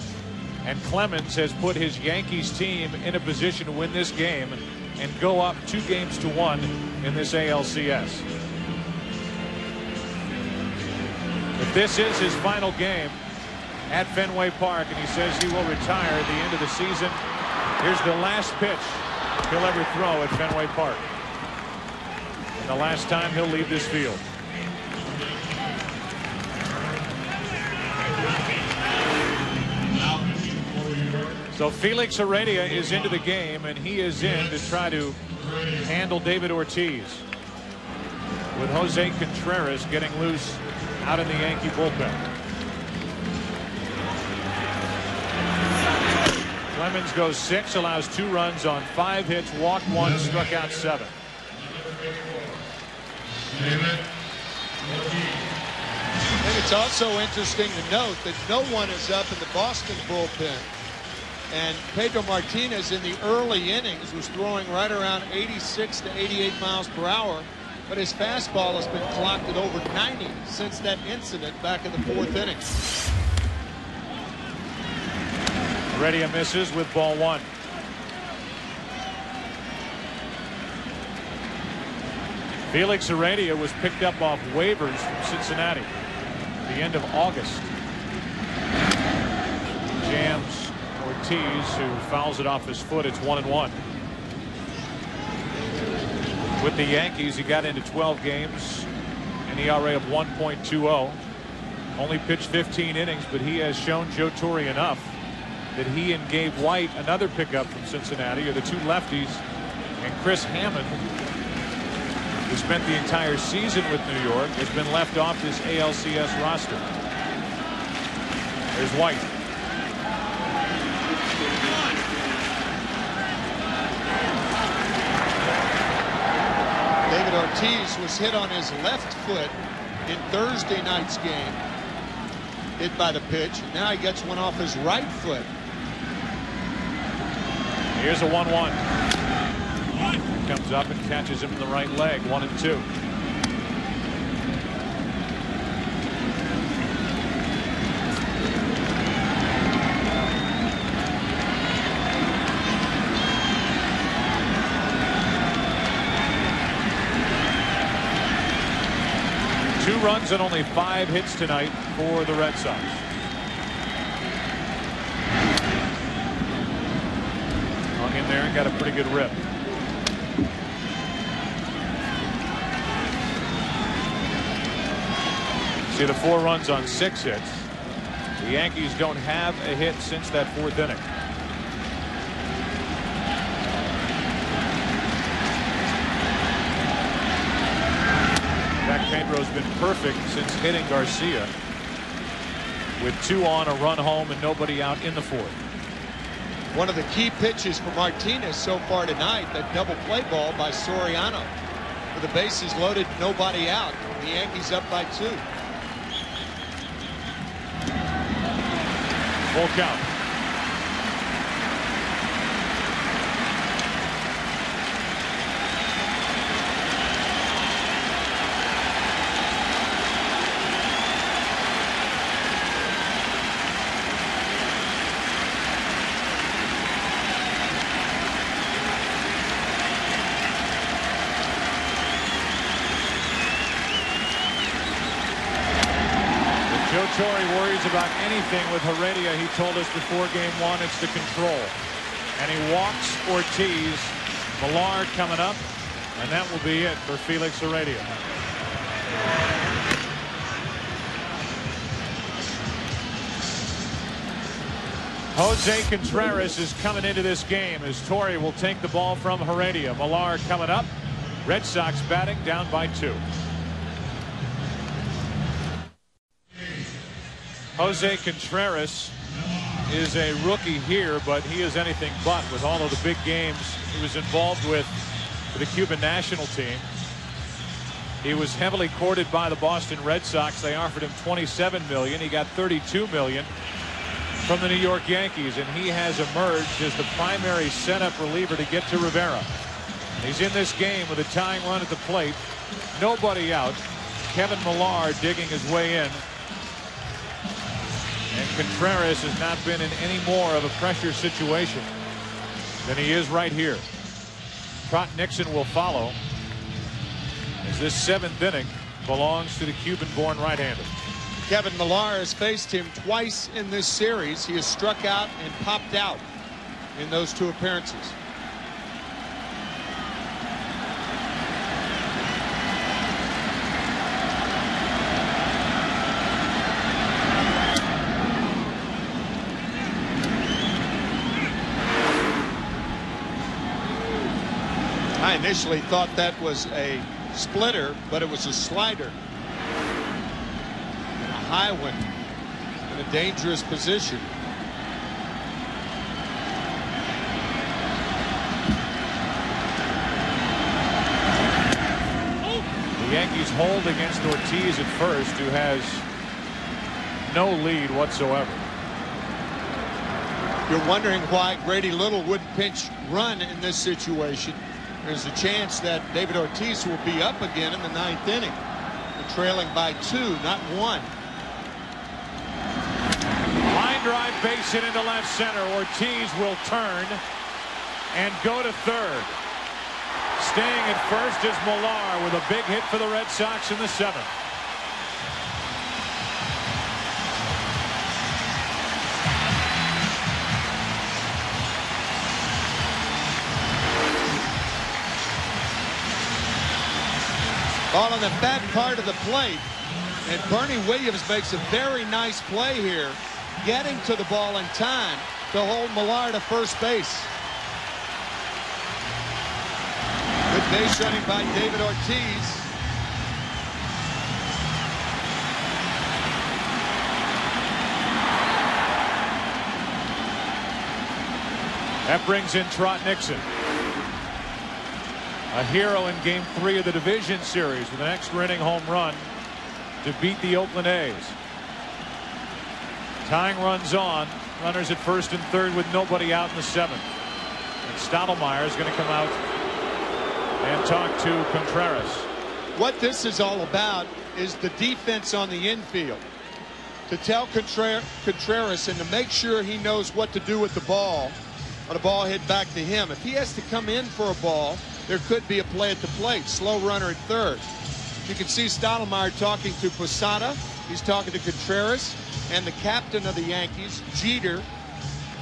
and Clemens has put his Yankees team in a position to win this game and go up 2-1 in this ALCS. If this is his final game at Fenway Park, and he says he will retire at the end of the season, here's the last pitch he'll ever throw at Fenway Park, and the last time he'll leave this field. So Felix Heredia is into the game, and he is in to try to handle David Ortiz, with Jose Contreras getting loose out in the Yankee bullpen. Clemens goes 6, allows 2 runs on 5 hits, walked 1, struck out 7. I think it's also interesting to note that no one is up in the Boston bullpen. And Pedro Martinez in the early innings was throwing right around 86 to 88 miles per hour, but his fastball has been clocked at over 90 since that incident back in the 4th inning. Heredia misses with ball 1. Felix Heredia was picked up off waivers from Cincinnati at the end of August. Jams Ortiz, who fouls it off his foot. It's 1-1. With the Yankees, he got into 12 games, an ERA of 1.20. Only pitched 15 innings, but he has shown Joe Torre enough that he and Gabe White, another pickup from Cincinnati, are the 2 lefties, and Chris Hammond, who spent the entire season with New York, has been left off this ALCS roster. There's White. David Ortiz was hit on his left foot in Thursday night's game, hit by the pitch. Now he gets one off his right foot. Here's a 1-1. Comes up and catches him in the right leg. 1-2. Two runs and only 5 hits tonight for the Red Sox. in there and got a pretty good rip. See the 4 runs on 6 hits. The Yankees don't have a hit since that 4th inning. Jack Pedro's been perfect since hitting Garcia, with 2 on, a run home, and nobody out in the 4th. One of the key pitches for Martinez so far tonight, that double play ball by Soriano. With the bases loaded, nobody out. The Yankees up by 2. Full count. Joe Torre worries about anything with Heredia. He told us before game 1 it's the control. And he walks Ortiz. Millard coming up. And that will be it for Felix Heredia. Jose Contreras is coming into this game as Torre will take the ball from Heredia. Millard coming up. Red Sox batting down by 2. Jose Contreras is a rookie here, but he is anything but with all of the big games he was involved with for the Cuban national team. He was heavily courted by the Boston Red Sox. They offered him $27 million. He got $32 million from the New York Yankees, and he has emerged as the primary setup reliever to get to Rivera. He's in this game with a tying run at the plate. Nobody out. Kevin Millard digging his way in. And Contreras has not been in any more of a pressure situation than he is right here. Trot Nixon will follow as this 7th inning belongs to the Cuban-born right-hander. Kevin Millard has faced him twice in this series. He has struck out and popped out in those 2 appearances. I initially thought that was a splitter, but it was a slider. A high one in a dangerous position. The Yankees hold against Ortiz at first, who has no lead whatsoever. You're wondering why Grady Little wouldn't pinch run in this situation. There's a chance that David Ortiz will be up again in the 9th inning. They're trailing by 2, not 1. Line drive, base hit into left center. Ortiz will turn and go to 3rd. Staying at first is Millard with a big hit for the Red Sox in the 7th. All on the back part of the plate, and Bernie Williams makes a very nice play here, getting to the ball in time to hold Millard to first base. Good base running by David Ortiz. That brings in Trot Nixon. A hero in game 3 of the division series with an extra inning home run to beat the Oakland A's. Tying runs on. Runners at first and third with nobody out in the 7th. And Stottlemyre is going to come out and talk to Contreras. What this is all about is the defense on the infield. To tell Contreras and to make sure he knows what to do with the ball on a ball hit back to him. If he has to come in for a ball, there could be a play at the plate. Slow runner at 3rd. You can see Stottlemyre talking to Posada. He's talking to Contreras, and the captain of the Yankees, Jeter,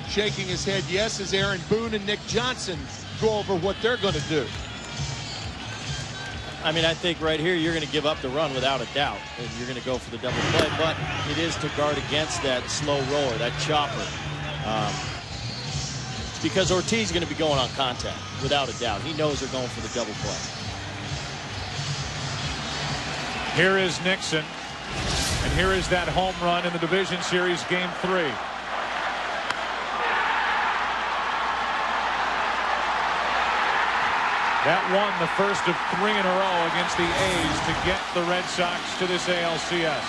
shaking his head yes as Aaron Boone and Nick Johnson go over what they're going to do. I mean, I think right here you're going to give up the run without a doubt, and you're going to go for the double play, but it is to guard against that slow roller, that chopper. Because Ortiz is going to be going on contact, without a doubt. He knows they're going for the double play. Here is Nixon, and here is that home run in the division series, Game 3. That won the first of 3 in a row against the A's to get the Red Sox to this ALCS.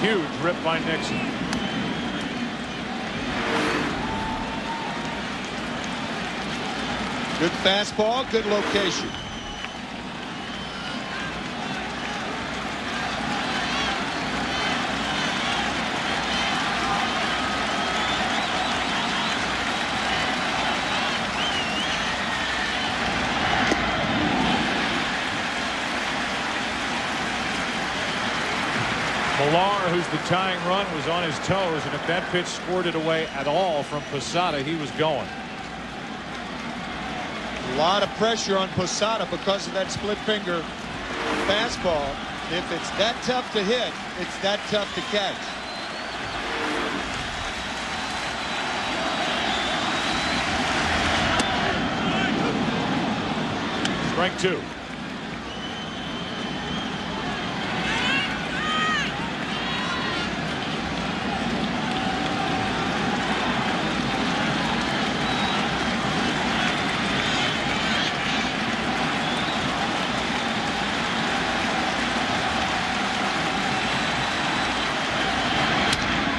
Huge rip by Nixon. Good fastball, good location. Millar, who's the tying run, was on his toes, and if that pitch scored it away at all from Posada, he was going. A lot of pressure on Posada because of that split finger fastball. If it's that tough to hit, it's that tough to catch. Strike 2.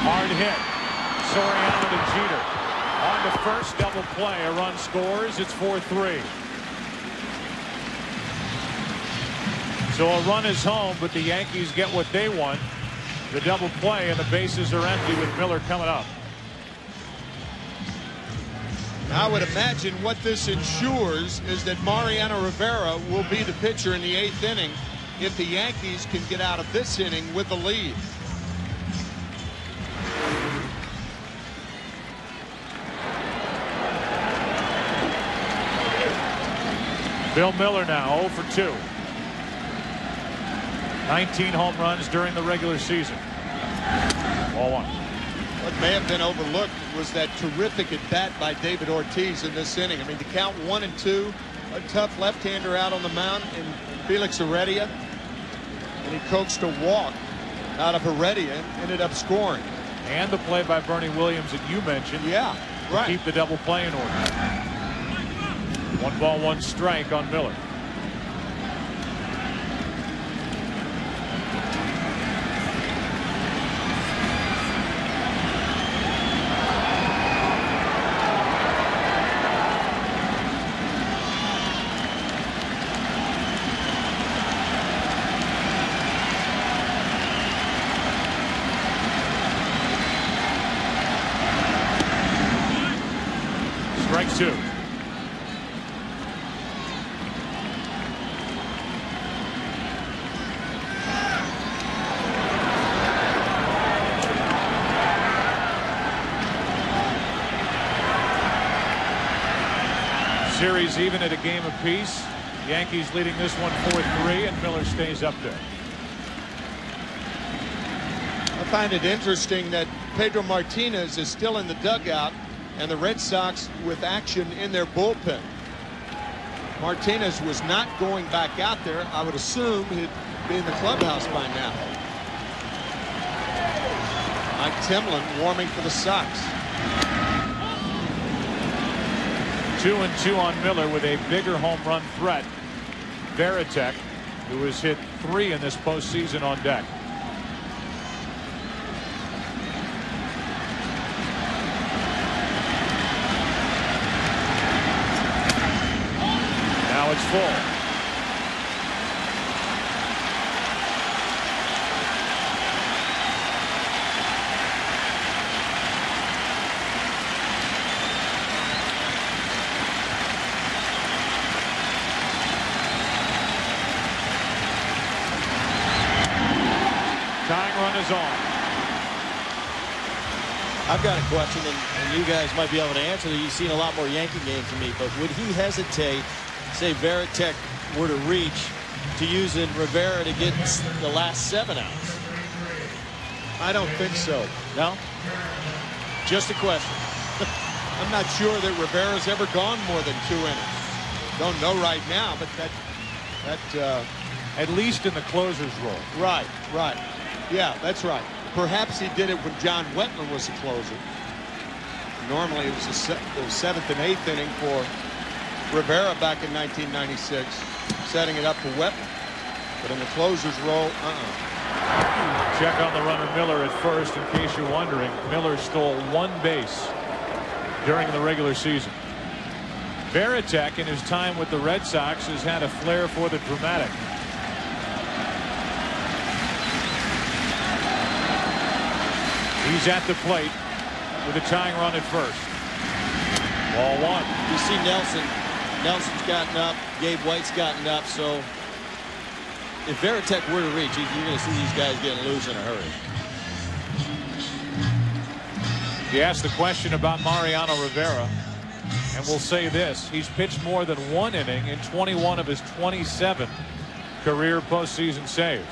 Hard hit. Soriano to Jeter. On to first, double play. A run scores. It's 4-3. So a run is home, but the Yankees get what they want. The double play, and the bases are empty with Miller coming up. I would imagine what this ensures is that Mariano Rivera will be the pitcher in the 8th inning if the Yankees can get out of this inning with the lead. Bill Miller now 0 for 2. 19 home runs during the regular season. Ball 1. What may have been overlooked was that terrific at bat by David Ortiz in this inning. I mean, to count 1 and 2, a tough left-hander out on the mound in Felix Heredia, and he coaxed a walk out of Heredia and ended up scoring. And the play by Bernie Williams that you mentioned. Yeah, right. To keep the double play in order. 1 ball, 1 strike on Miller. Strike 2. Series even at a game apiece. Yankees leading this one 4-3, and Miller stays up there. I find it interesting that Pedro Martinez is still in the dugout and the Red Sox with action in their bullpen. Martinez was not going back out there. I would assume he'd be in the clubhouse by now. Mike Timlin warming for the Sox. 2-2 on Miller with a bigger home run threat. Veritek, who has hit 3 in this postseason, on deck. Now it's full. Tying run is on. I've got a question, and you guys might be able to answer it. You've seen a lot more Yankee games than me, but would he hesitate, say Varitek were to reach, to use in Rivera to get the last 7 outs? I don't think so. No? Just a question. I'm not sure that Rivera's ever gone more than 2 innings. Don't know right now, but that at least in the closer's role. Right. Yeah, that's right. Perhaps he did it when John Wetman was the closer. Normally it was the 7th and 8th inning for Rivera back in 1996, setting it up for Wetman. But in the closer's role, Check on the runner Miller at first. In case you're wondering, Miller stole 1 base during the regular season. Varitek, in his time with the Red Sox, has had a flair for the dramatic. He's at the plate with a tying run at first. Ball 1. You see Nelson's gotten up, Gabe White's gotten up, so if Varitek were to reach, you're going to see these guys getting loose in a hurry. You asked the question about Mariano Rivera, and we'll say this: he's pitched more than 1 inning in 21 of his 27 career postseason saves.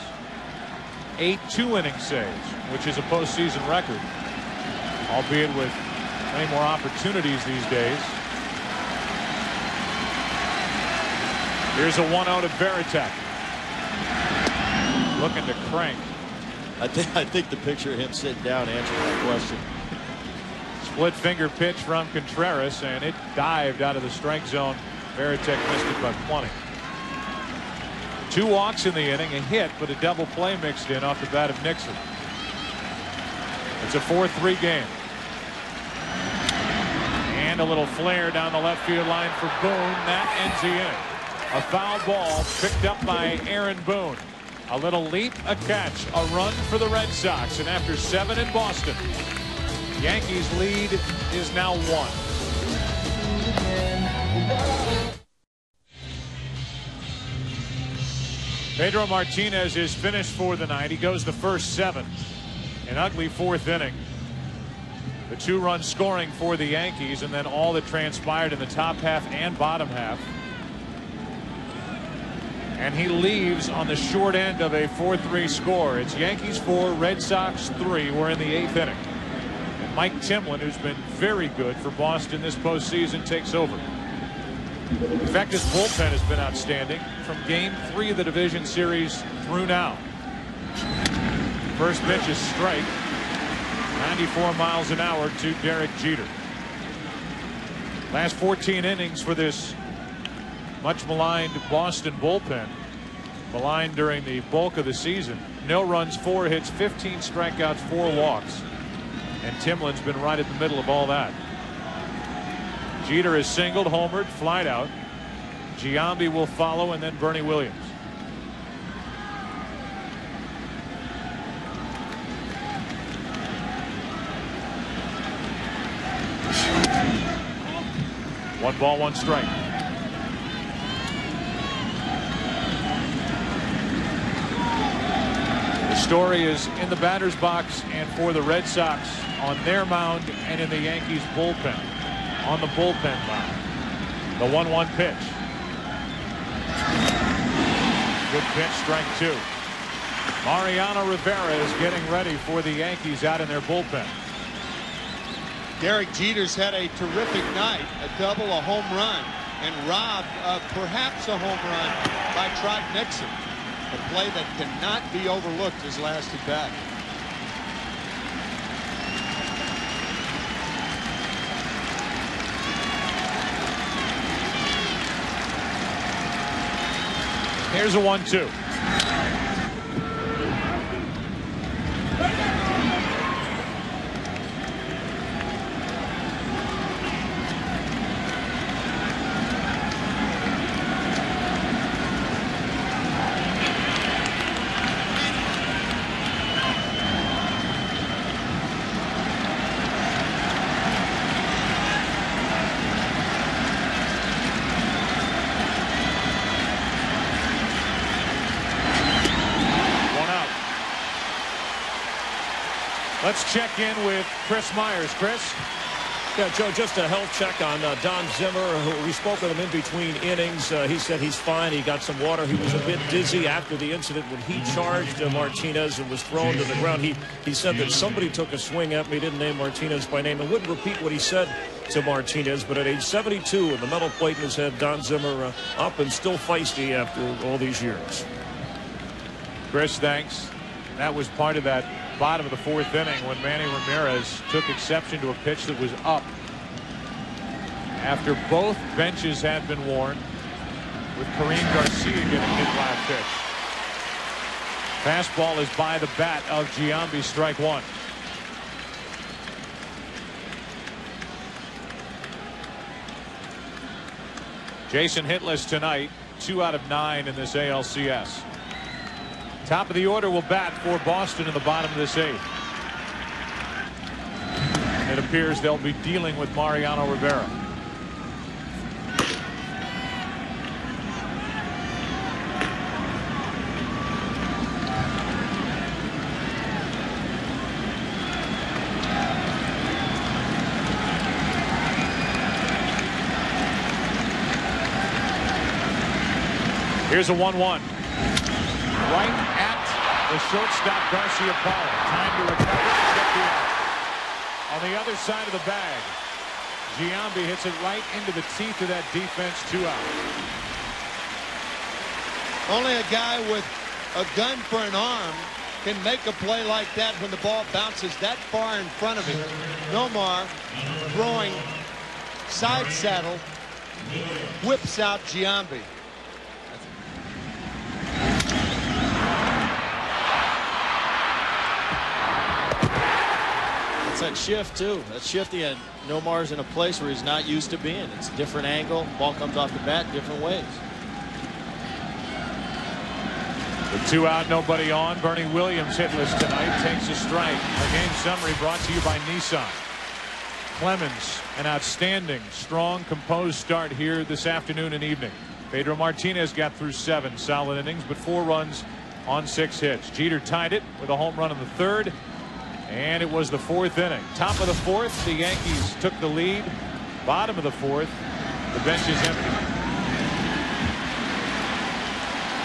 8 2-inning saves, which is a postseason record, albeit with many more opportunities these days. Here's a 1-0 to Varitek. Looking to crank. I think the picture of him sitting down answering that question. Split finger pitch from Contreras, and it dived out of the strike zone. Varitek missed it by 20. 2 walks in the inning, a hit, but a double play mixed in off the bat of Nixon. It's a 4-3 game. And a little flare down the left field line for Boone. That ends the inning. A foul ball picked up by Aaron Boone. A little leap, a catch, a run for the Red Sox. And after 7 in Boston, Yankees lead is now 1. Pedro Martinez is finished for the night. He goes the first 7. An ugly 4th inning. The 2-run scoring for the Yankees, and then all that transpired in the top half and bottom half. And he leaves on the short end of a 4-3 score. It's Yankees 4, Red Sox 3. We're in the 8th inning. And Mike Timlin, who's been very good for Boston this postseason, takes over. In fact, his bullpen has been outstanding from game 3 of the division series through now. First pitch is strike. 94 miles an hour to Derek Jeter. Last 14 innings for this much maligned Boston bullpen. Maligned during the bulk of the season. No runs, 4 hits, 15 strikeouts, 4 walks. And Timlin's been right at the middle of all that. Jeter is singled, homered, flied out. Giambi will follow, and then Bernie Williams. One ball, 1 strike. The story is in the batter's box and for the Red Sox on their mound, and in the Yankees bullpen on the bullpen mound. The 1-1 pitch. Good pitch, strike 2. Mariano Rivera is getting ready for the Yankees out in their bullpen. Derek Jeter's had a terrific night, a double, a home run, and robbed perhaps a home run by Trot Nixon. A play that cannot be overlooked his last at bat. Here's a 1-2. Let's check in with Chris Myers. Chris? Yeah, Joe, just a health check on Don Zimmer. We spoke with him in between innings. He said he's fine. He got some water. He was a bit dizzy after the incident when he charged Martinez and was thrown to the ground. He said that somebody took a swing at me, didn't name Martinez by name, and wouldn't repeat what he said to Martinez. But at age 72, with the metal plate in his head, Don Zimmer up and still feisty after all these years. Chris, thanks. That was part of that bottom of the fourth inning when Manny Ramirez took exception to a pitch that was up after both benches had been worn, with Kareem Garcia getting hit by a pitch. Fastball is by the bat of Giambi, strike one. Jason hitless tonight, 2 out of 9 in this ALCS. Top of the order will bat for Boston in the bottom of this 8th. It appears they'll be dealing with Mariano Rivera. Here's a 1-1. Right at the shortstop, Garcia Paula. Time to recover and get the out. On the other side of the bag, Giambi hits it right into the teeth of that defense. 2 out. Only a guy with a gun for an arm can make a play like that when the ball bounces that far in front of him. Nomar throwing side saddle, whips out Giambi. That shift too. That shifty, and Nomar's in a place where he's not used to being. It's a different angle. Ball comes off the bat different ways. With 2 out, nobody on. Bernie Williams hitless tonight, takes a strike. Our game summary brought to you by Nissan. Clemens, an outstanding, strong, composed start here this afternoon and evening. Pedro Martinez got through 7 solid innings, but 4 runs on 6 hits. Jeter tied it with a home run in the 3rd. And it was the 4th inning. Top of the 4th, the Yankees took the lead. Bottom of the 4th, the bench is empty.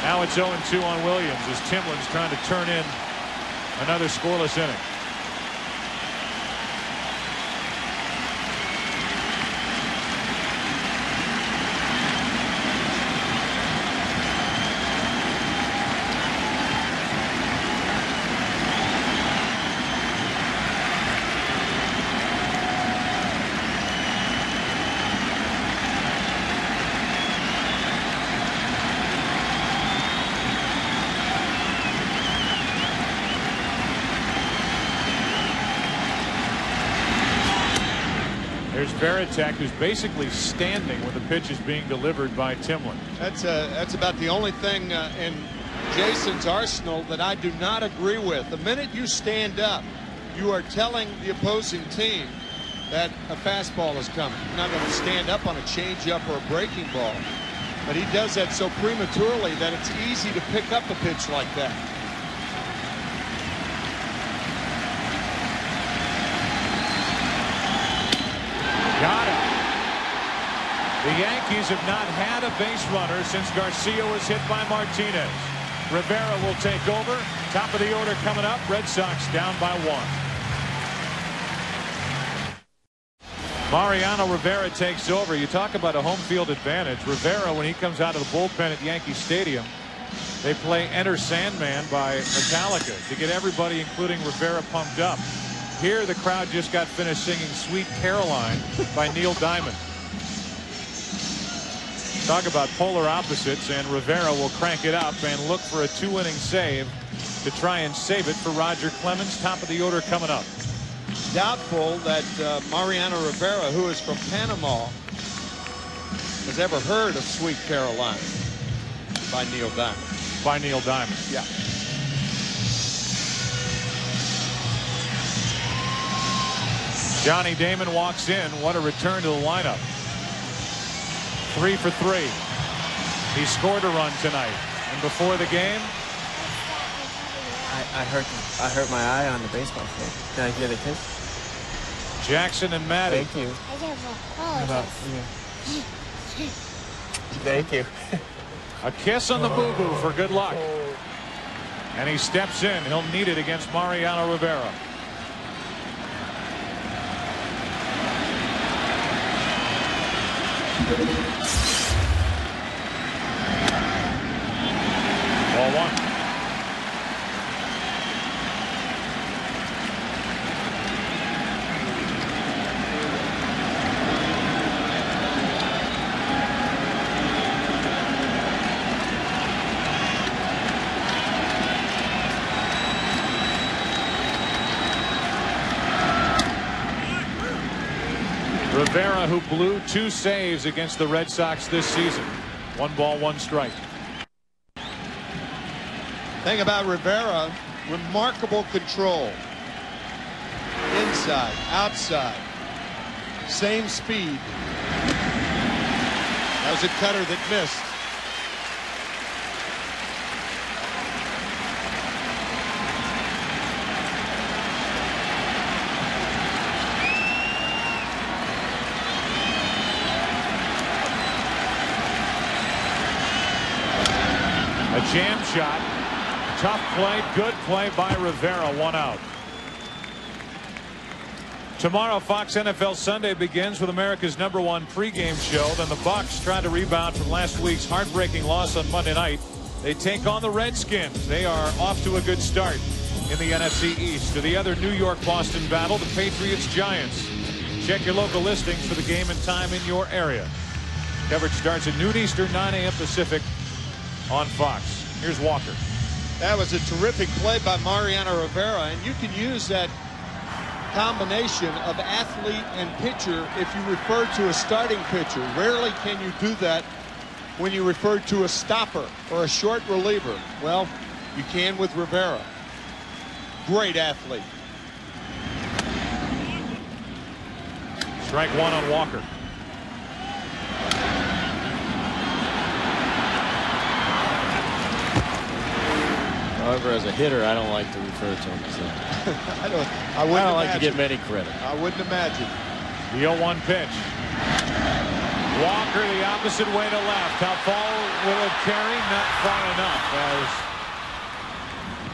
Now it's 0-2 on Williams as Timlin's trying to turn in another scoreless inning. There's Veritek, who's basically standing when the pitch is being delivered by Timlin. That's about the only thing in Jason's arsenal that I do not agree with. The minute you stand up, you are telling the opposing team that a fastball is coming. You're not going to stand up on a changeup or a breaking ball. But he does that so prematurely that it's easy to pick up a pitch like that. Got it. The Yankees have not had a base runner since Garcia was hit by Martinez. Rivera will take over. Top of the order coming up. Red Sox down by 1. Mariano Rivera takes over. You talk about a home field advantage. Rivera, when he comes out of the bullpen at Yankee Stadium, they play Enter Sandman by Metallica to get everybody, including Rivera, pumped up. Here, the crowd just got finished singing Sweet Caroline by Neil Diamond. Talk about polar opposites, and Rivera will crank it up and look for a 2-inning save to try and save it for Roger Clemens. Top of the order coming up. Doubtful that Mariano Rivera, who is from Panama, has ever heard of Sweet Caroline by Neil Diamond. By Neil Diamond. Yeah. Johnny Damon walks in. What a return to the lineup. 3 for 3. He scored a run tonight. And before the game, I hurt my eye on the baseball field. Can I get a kiss? Jackson and Maddie. Thank you. I apologize. Thank you. A kiss on the boo-boo for good luck. And he steps in. He'll need it against Mariano Rivera. Ball one. Rivera, who blew 2 saves against the Red Sox this season. 1 ball, 1 strike. Thing about Rivera, remarkable control. Inside, outside, same speed. That was a cutter that missed. A jam shot. Tough play. Good play by Rivera. 1 out. Tomorrow, Fox NFL Sunday begins with America's #1 pregame show. Then the Bucs, trying to rebound from last week's heartbreaking loss on Monday night, they take on the Redskins. They are off to a good start in the NFC East. To the other New York-Boston battle, the Patriots-Giants. Check your local listings for the game and time in your area. Coverage starts at noon Eastern, 9 a.m. Pacific on Fox. Here's Walker. That was a terrific play by Mariano Rivera, and you can use that combination of athlete and pitcher if you refer to a starting pitcher. Rarely can you do that when you refer to a stopper or a short reliever. Well, you can with Rivera. Great athlete. Strike 1 on Walker. However, as a hitter, I don't like to refer to him as that. I don't like to give him any credit. I wouldn't imagine. The 0-1 pitch. Walker the opposite way to left. How far will it carry? Not far enough, as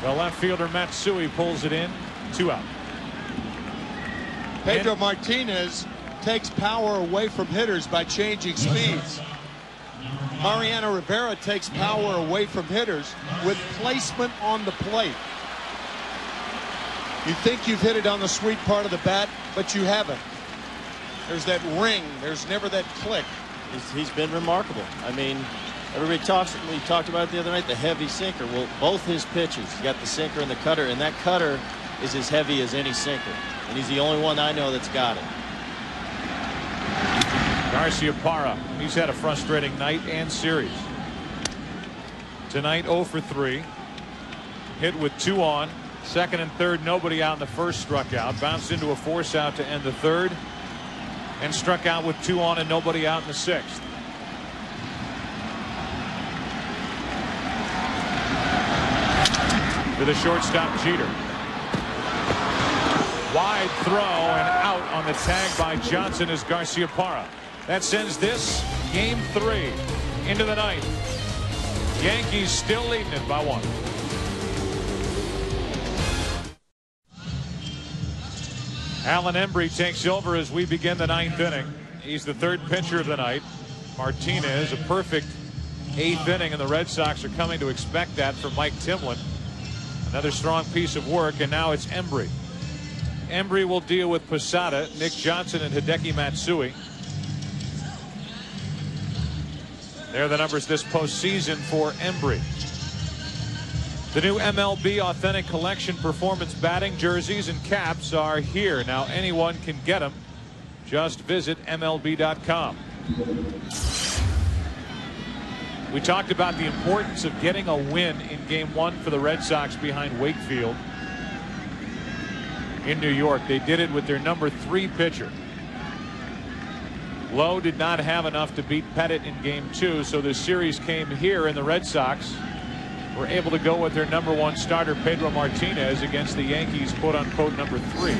the left fielder Matsui pulls it in. 2 out. Pedro Martinez takes power away from hitters by changing speeds. Mariano Rivera takes power away from hitters with placement on the plate. You think you've hit it on the sweet part of the bat, but you haven't. There's that ring. There's never that click. He's been remarkable. I mean, everybody talks, we talked about it the other night, the heavy sinker. Well, both his pitches, you got the sinker and the cutter, and that cutter is as heavy as any sinker. And he's the only one I know that's got it. Garciaparra, he's had a frustrating night and series. Tonight 0 for 3. Hit with 2 on. Second and third, nobody out in the first, struck out. Bounced into a force out to end the third. And struck out with 2 on and nobody out in the sixth. To the shortstop, Jeter. Wide throw and out on the tag by Johnson is Garciaparra. That sends this game 3 into the ninth. Yankees still leading it by 1. Alan Embry takes over as we begin the 9th inning. He's the 3rd pitcher of the night. Martinez, a perfect 8th inning, and the Red Sox are coming to expect that from Mike Timlin. Another strong piece of work, and now it's Embry. Embry will deal with Posada, Nick Johnson, and Hideki Matsui. They're the numbers this postseason for Embry. The new MLB Authentic Collection performance batting jerseys and caps are here. Now anyone can get them. Just visit MLB.com. We talked about the importance of getting a win in Game 1 for the Red Sox behind Wakefield in New York. They did it with their number 3 pitcher. Lowe did not have enough to beat Pettit in Game 2, so the series came here, and the Red Sox were able to go with their #1 starter, Pedro Martinez, against the Yankees, quote-unquote, #3.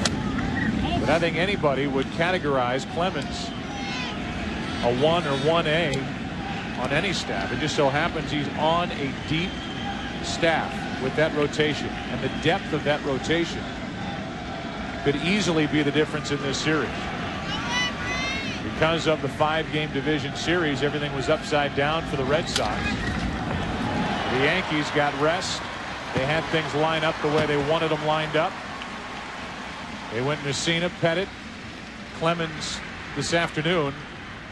But I think anybody would categorize Clemens a 1 or 1A on any staff. It just so happens he's on a deep staff with that rotation, and the depth of that rotation could easily be the difference in this series. Because of the 5-game division series, everything was upside down for the Red Sox. The Yankees got rest. They had things line up the way they wanted them lined up. They went Messina, Pettit, Clemens this afternoon,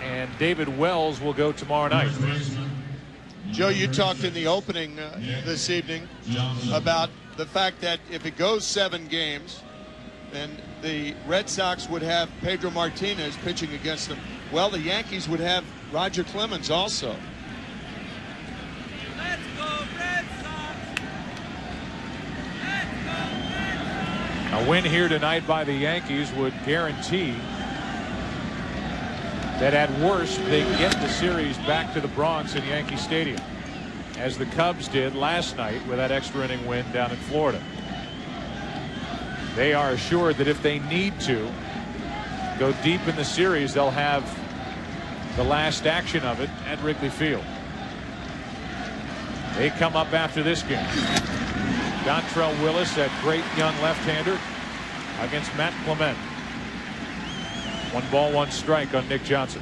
and David Wells will go tomorrow night. Joe, you talked in the opening this evening about the fact that if it goes 7 games, then the Red Sox would have Pedro Martinez pitching against them. Well, the Yankees would have Roger Clemens also. Let's go, Red Sox! Let's go, Red Sox! A win here tonight by the Yankees would guarantee that at worst they get the series back to the Bronx in Yankee Stadium, as the Cubs did last night with that extra inning win down in Florida. They are assured that if they need to go deep in the series, they'll have the last action of it at Wrigley Field. They come up after this game. Dontrell Willis, that great young left-hander, against Matt Clement. 1 ball, 1 strike on Nick Johnson.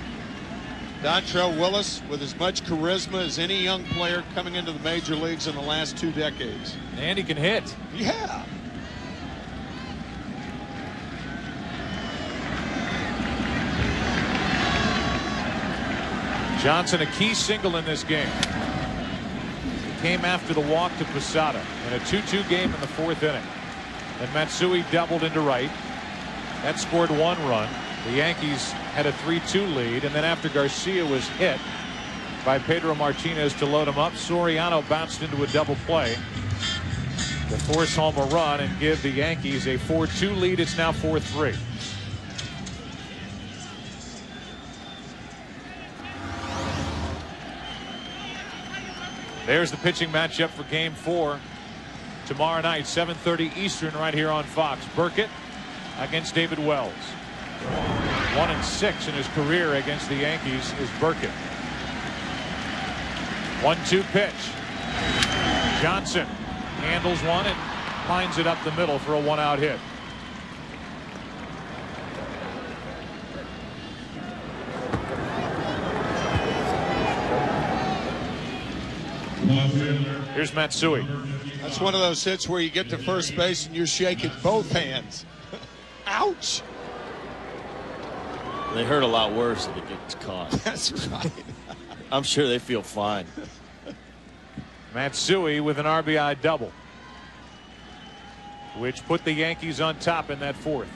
Dontrell Willis with as much charisma as any young player coming into the major leagues in the last 2 decades. And he can hit. Yeah. Johnson, a key single in this game. He came after the walk to Posada in a 2-2 game in the 4th inning. And Matsui doubled into right. That scored 1 run. The Yankees had a 3-2 lead, and then after Garcia was hit by Pedro Martinez to load him up, Soriano bounced into a double play to force home a run and give the Yankees a 4-2 lead. It's now 4-3. There's the pitching matchup for Game 4 tomorrow night, 7:30 Eastern, right here on Fox. Burkett against David Wells. 1-6 in his career against the Yankees is Burkett. 1-2 pitch. Johnson handles one and lines it up the middle for a 1-out hit. Here's Matsui. That's one of those hits where you get to first base and you're shaking both hands. Ouch. They hurt a lot worse if it gets caught. That's right. I'm sure they feel fine. Matsui with an RBI double, which put the Yankees on top in that 4th.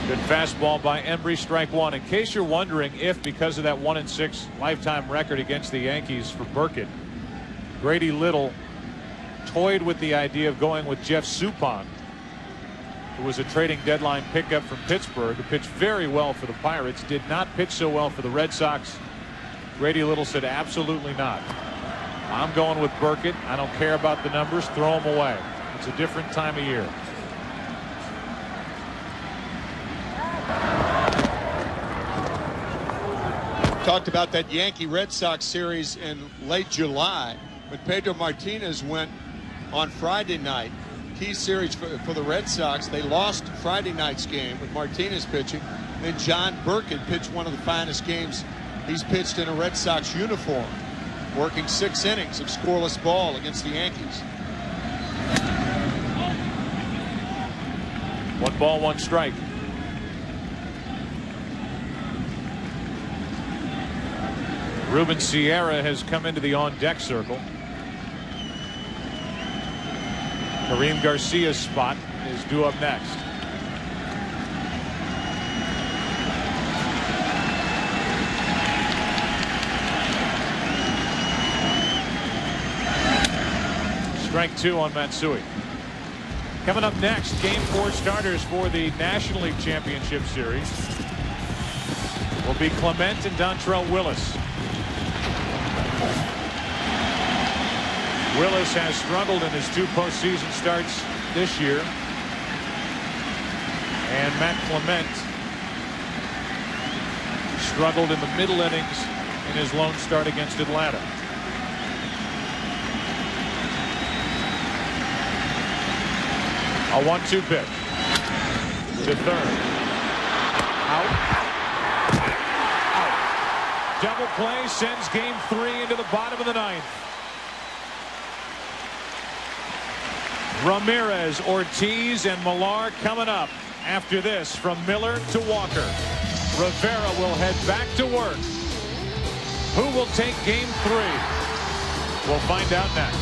Good fastball by Embry, strike 1. In case you're wondering if, because of that 1-6 lifetime record against the Yankees for Burkett, Grady Little toyed with the idea of going with Jeff Suppan, who was a trading deadline pickup from Pittsburgh, who pitched very well for the Pirates, did not pitch so well for the Red Sox. Grady Little said absolutely not. I'm going with Burkett. I don't care about the numbers. Throw them away. It's a different time of year. Talked about that Yankee-Red Sox series in late July, but Pedro Martinez went on Friday night. Key series for the Red Sox. They lost Friday night's game with Martinez pitching. Then John Burkett pitched one of the finest games he's pitched in a Red Sox uniform, working 6 innings of scoreless ball against the Yankees. 1 ball, 1 strike. Ruben Sierra has come into the on-deck circle. Kareem Garcia's spot is due up next. Strike 2 on Matsui. Coming up next, Game 4 starters for the National League Championship Series will be Clement and Dontrelle Willis. Willis has struggled in his 2 postseason starts this year. And Matt Clement struggled in the middle innings in his lone start against Atlanta. A 1-2 pitch to third. Out. Double play sends Game 3 into the bottom of the 9th. Ramirez, Ortiz, and Millar coming up after this from Miller to Walker. Rivera will head back to work. Who will take Game 3? We'll find out next.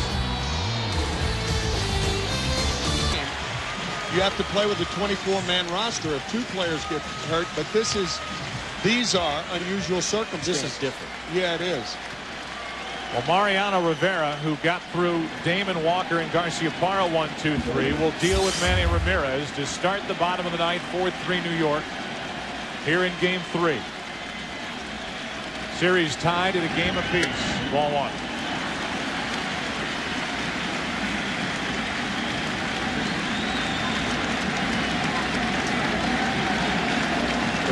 You have to play with a 24-man roster if 2 players get hurt, but these are unusual circumstances. This is different. Yeah, it is. Well, Mariano Rivera, who got through Damon Walker and Garciaparra 1-2-3, will deal with Manny Ramirez to start the bottom of the 9th, 4-3 New York here in Game 3. Series tied at a game apiece. Ball 1.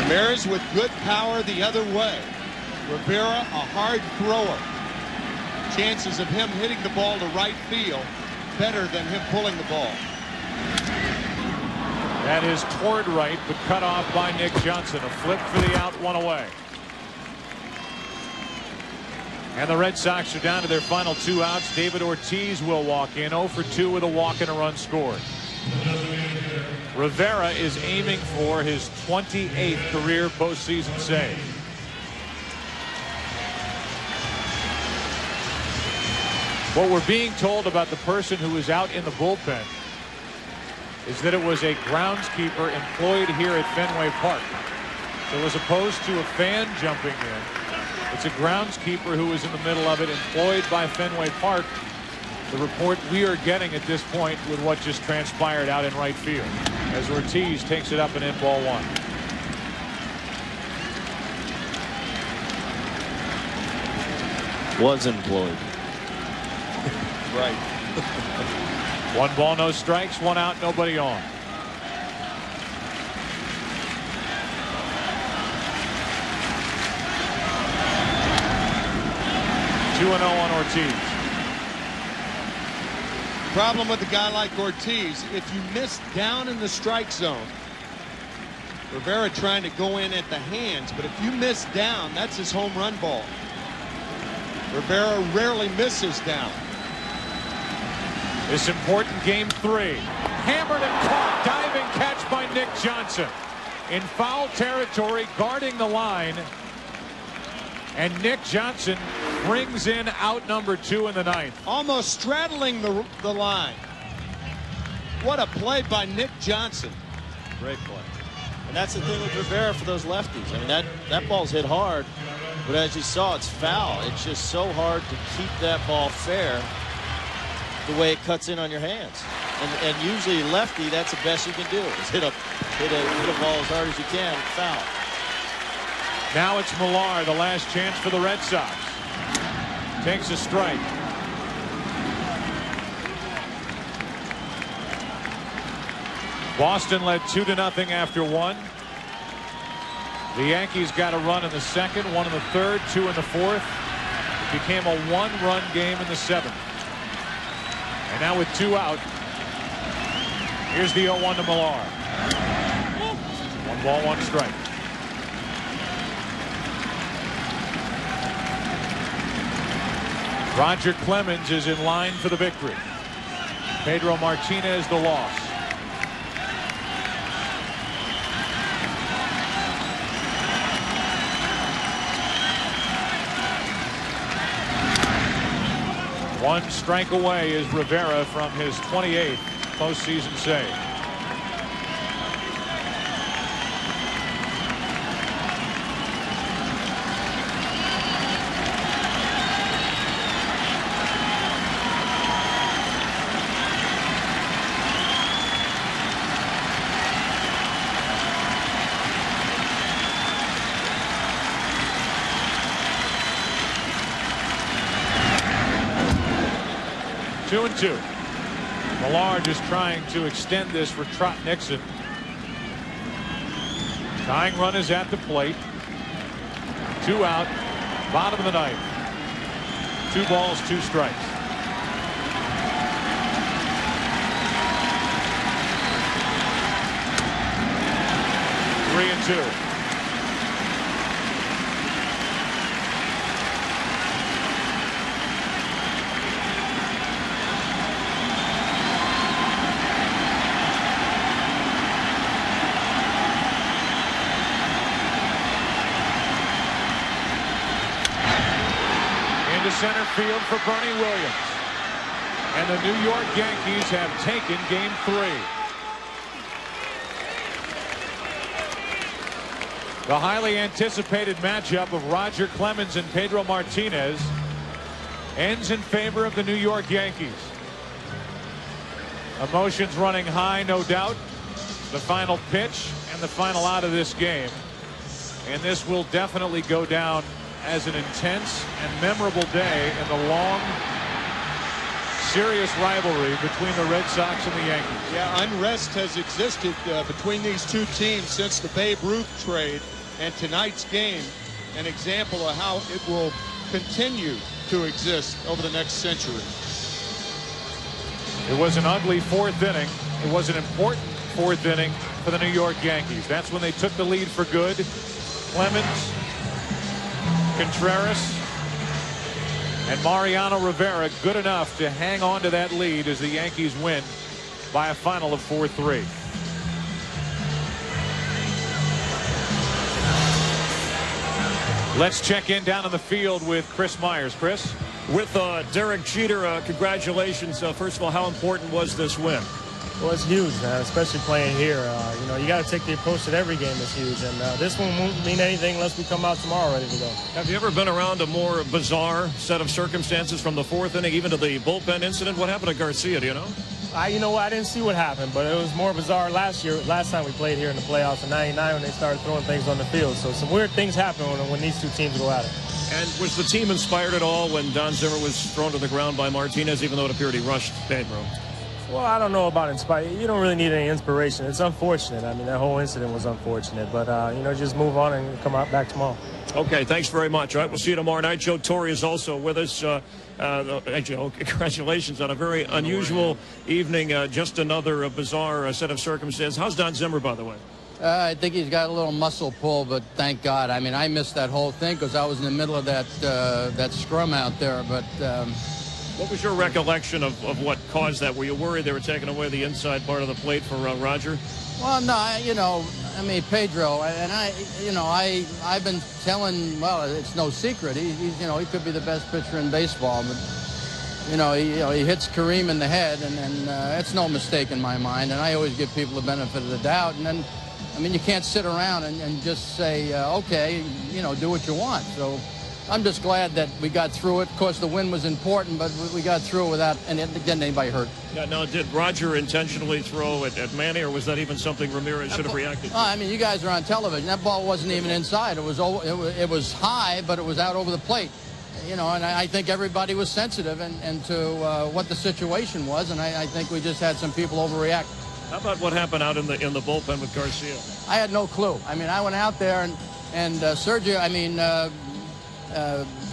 Ramirez with good power the other way. Rivera a hard thrower. Chances of him hitting the ball to right field better than him pulling the ball. That is toward right, but cut off by Nick Johnson. A flip for the out, 1 away. And the Red Sox are down to their final 2 outs. David Ortiz will walk in, 0 for 2 with a walk and a run scored. Rivera is aiming for his 28th career postseason save. What we're being told about the person who was out in the bullpen is that it was a groundskeeper employed here at Fenway Park. So as opposed to a fan jumping in, it's a groundskeeper who was in the middle of it, employed by Fenway Park. The report we are getting at this point with what just transpired out in right field as Ortiz takes it up and in, ball 1. Was employed. Right. 1 ball, no strikes, 1 out, nobody on. Two 2-0 on Ortiz. Problem with a guy like Ortiz, if you miss down in the strike zone, Rivera trying to go in at the hands, but if you miss down, that's his home run ball. Rivera rarely misses down. This important game 3. Hammered and caught. Diving catch by Nick Johnson. In foul territory, guarding the line. And Nick Johnson brings in out number 2 in the 9th. Almost straddling the line. What a play by Nick Johnson. Great play. And that's the thing with Rivera for those lefties. I mean, that ball's hit hard, but as you saw, it's foul. It's just so hard to keep that ball fair the way it cuts in on your hands. And usually lefty, that's the best you can do, is hit a ball as hard as you can, foul. Now it's Millar, the last chance for the Red Sox. Takes a strike. Boston led 2-0 after 1. The Yankees got a run in the 2nd, 1 in the 3rd, 2 in the 4th. It became a 1-run game in the 7th. And now with 2 out, here's the 0-1 to Millar. 1 ball, 1 strike. Roger Clemens is in line for the victory. Pedro Martinez the loss. One strike away is Rivera from his 28th postseason save. 2-2. Millard just trying to extend this for Trot Nixon. Tying run is at the plate. 2 out. Bottom of the ninth. 2 balls, 2 strikes. Three and 2. Into center field for Bernie Williams. And the New York Yankees have taken game 3. The highly anticipated matchup of Roger Clemens and Pedro Martinez ends in favor of the New York Yankees. Emotions running high, no doubt. The final pitch and the final out of this game. And this will definitely go down as an intense and memorable day in the long, serious rivalry between the Red Sox and the Yankees. Yeah, unrest has existed between these two teams since the Babe Ruth trade, and tonight's game, an example of how it will continue to exist over the next century. It was an ugly 4th inning. It was an important 4th inning for the New York Yankees. That's when they took the lead for good. Clemens, Contreras, and Mariano Rivera good enough to hang on to that lead as the Yankees win by a final of 4-3. Let's check in down on the field with Chris Myers. Chris? With Derek Jeter, congratulations. First of all, how important was this win? Well, it's huge, man, especially playing here. You know, you got to take the approach that every game is huge, and this one won't mean anything unless we come out tomorrow ready to go. Have you ever been around a more bizarre set of circumstances from the 4th inning, even to the bullpen incident? What happened to Garcia, do you know? You know what, I didn't see what happened, but it was more bizarre last time we played here in the playoffs in '99 when they started throwing things on the field. So some weird things happen when these two teams go at it. And was the team inspired at all when Don Zimmer was thrown to the ground by Martinez, even though it appeared he rushed Pedro? Well, I don't know about inspired. You don't really need any inspiration. It's unfortunate. I mean, that whole incident was unfortunate. But, you know, just move on and come out back tomorrow. Okay, thanks very much. All right, we'll see you tomorrow night. Joe Torre is also with us. Hey, Joe, congratulations on a very unusual evening. Just another bizarre set of circumstances. How's Don Zimmer, by the way? I think he's got a little muscle pull, but thank God. I mean, I missed that whole thing because I was in the middle of that scrum out there. But what was your recollection of what caused that? Were you worried they were taking away the inside part of the plate for Roger? Well, no, you know, I mean, Pedro, and I've been telling, well, it's no secret. He's you know, he could be the best pitcher in baseball, but he hits Kareem in the head, and it's no mistake in my mind. And I always give people the benefit of the doubt. And then, I mean, you can't sit around and just say, okay, you know, do what you want. So I'm just glad that we got through it. Of course, the win was important, but we got through it without getting anybody hurt. Yeah, now, did Roger intentionally throw at Manny, or was that even something Ramirez should have reacted to? I mean, you guys are on television. That ball wasn't even inside. It was high, but it was out over the plate. You know, and I think everybody was sensitive and to what the situation was, and I think we just had some people overreact. How about what happened out in the bullpen with Garcia? I had no clue. I mean, I went out there and Sergio, I mean,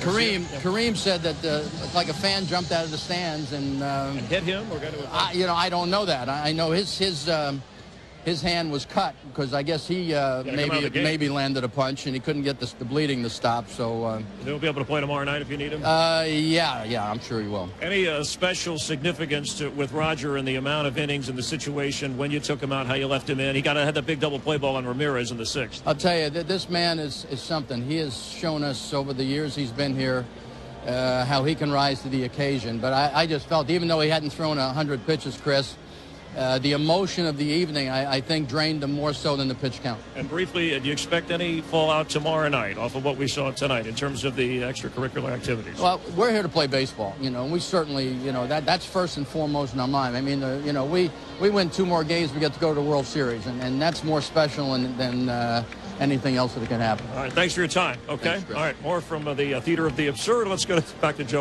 Kareem said that it's like a fan jumped out of the stands and hit him or got to I don't know that. I know his hand was cut because I guess he maybe landed a punch and he couldn't get the bleeding to stop. So he'll be able to play tomorrow night if you need him. Yeah, I'm sure he will. Any special significance with Roger and the amount of innings and the situation when you took him out, how you left him in? He had that big double play ball on Ramirez in the 6th. I'll tell you, this man is something. He has shown us over the years he's been here how he can rise to the occasion. But I just felt, even though he hadn't thrown 100 pitches, Chris, the emotion of the evening, I think, drained him more so than the pitch count. And briefly, do you expect any fallout tomorrow night off of what we saw tonight in terms of the extracurricular activities? Well, we're here to play baseball, you know, and we certainly, you know, that's first and foremost in our mind. I mean, you know, we win 2 more games, we get to go to the World Series, and that's more special than anything else that can happen. All right, thanks for your time. Okay? Thanks, all right, more from the Theater of the Absurd. Let's go back to Joe.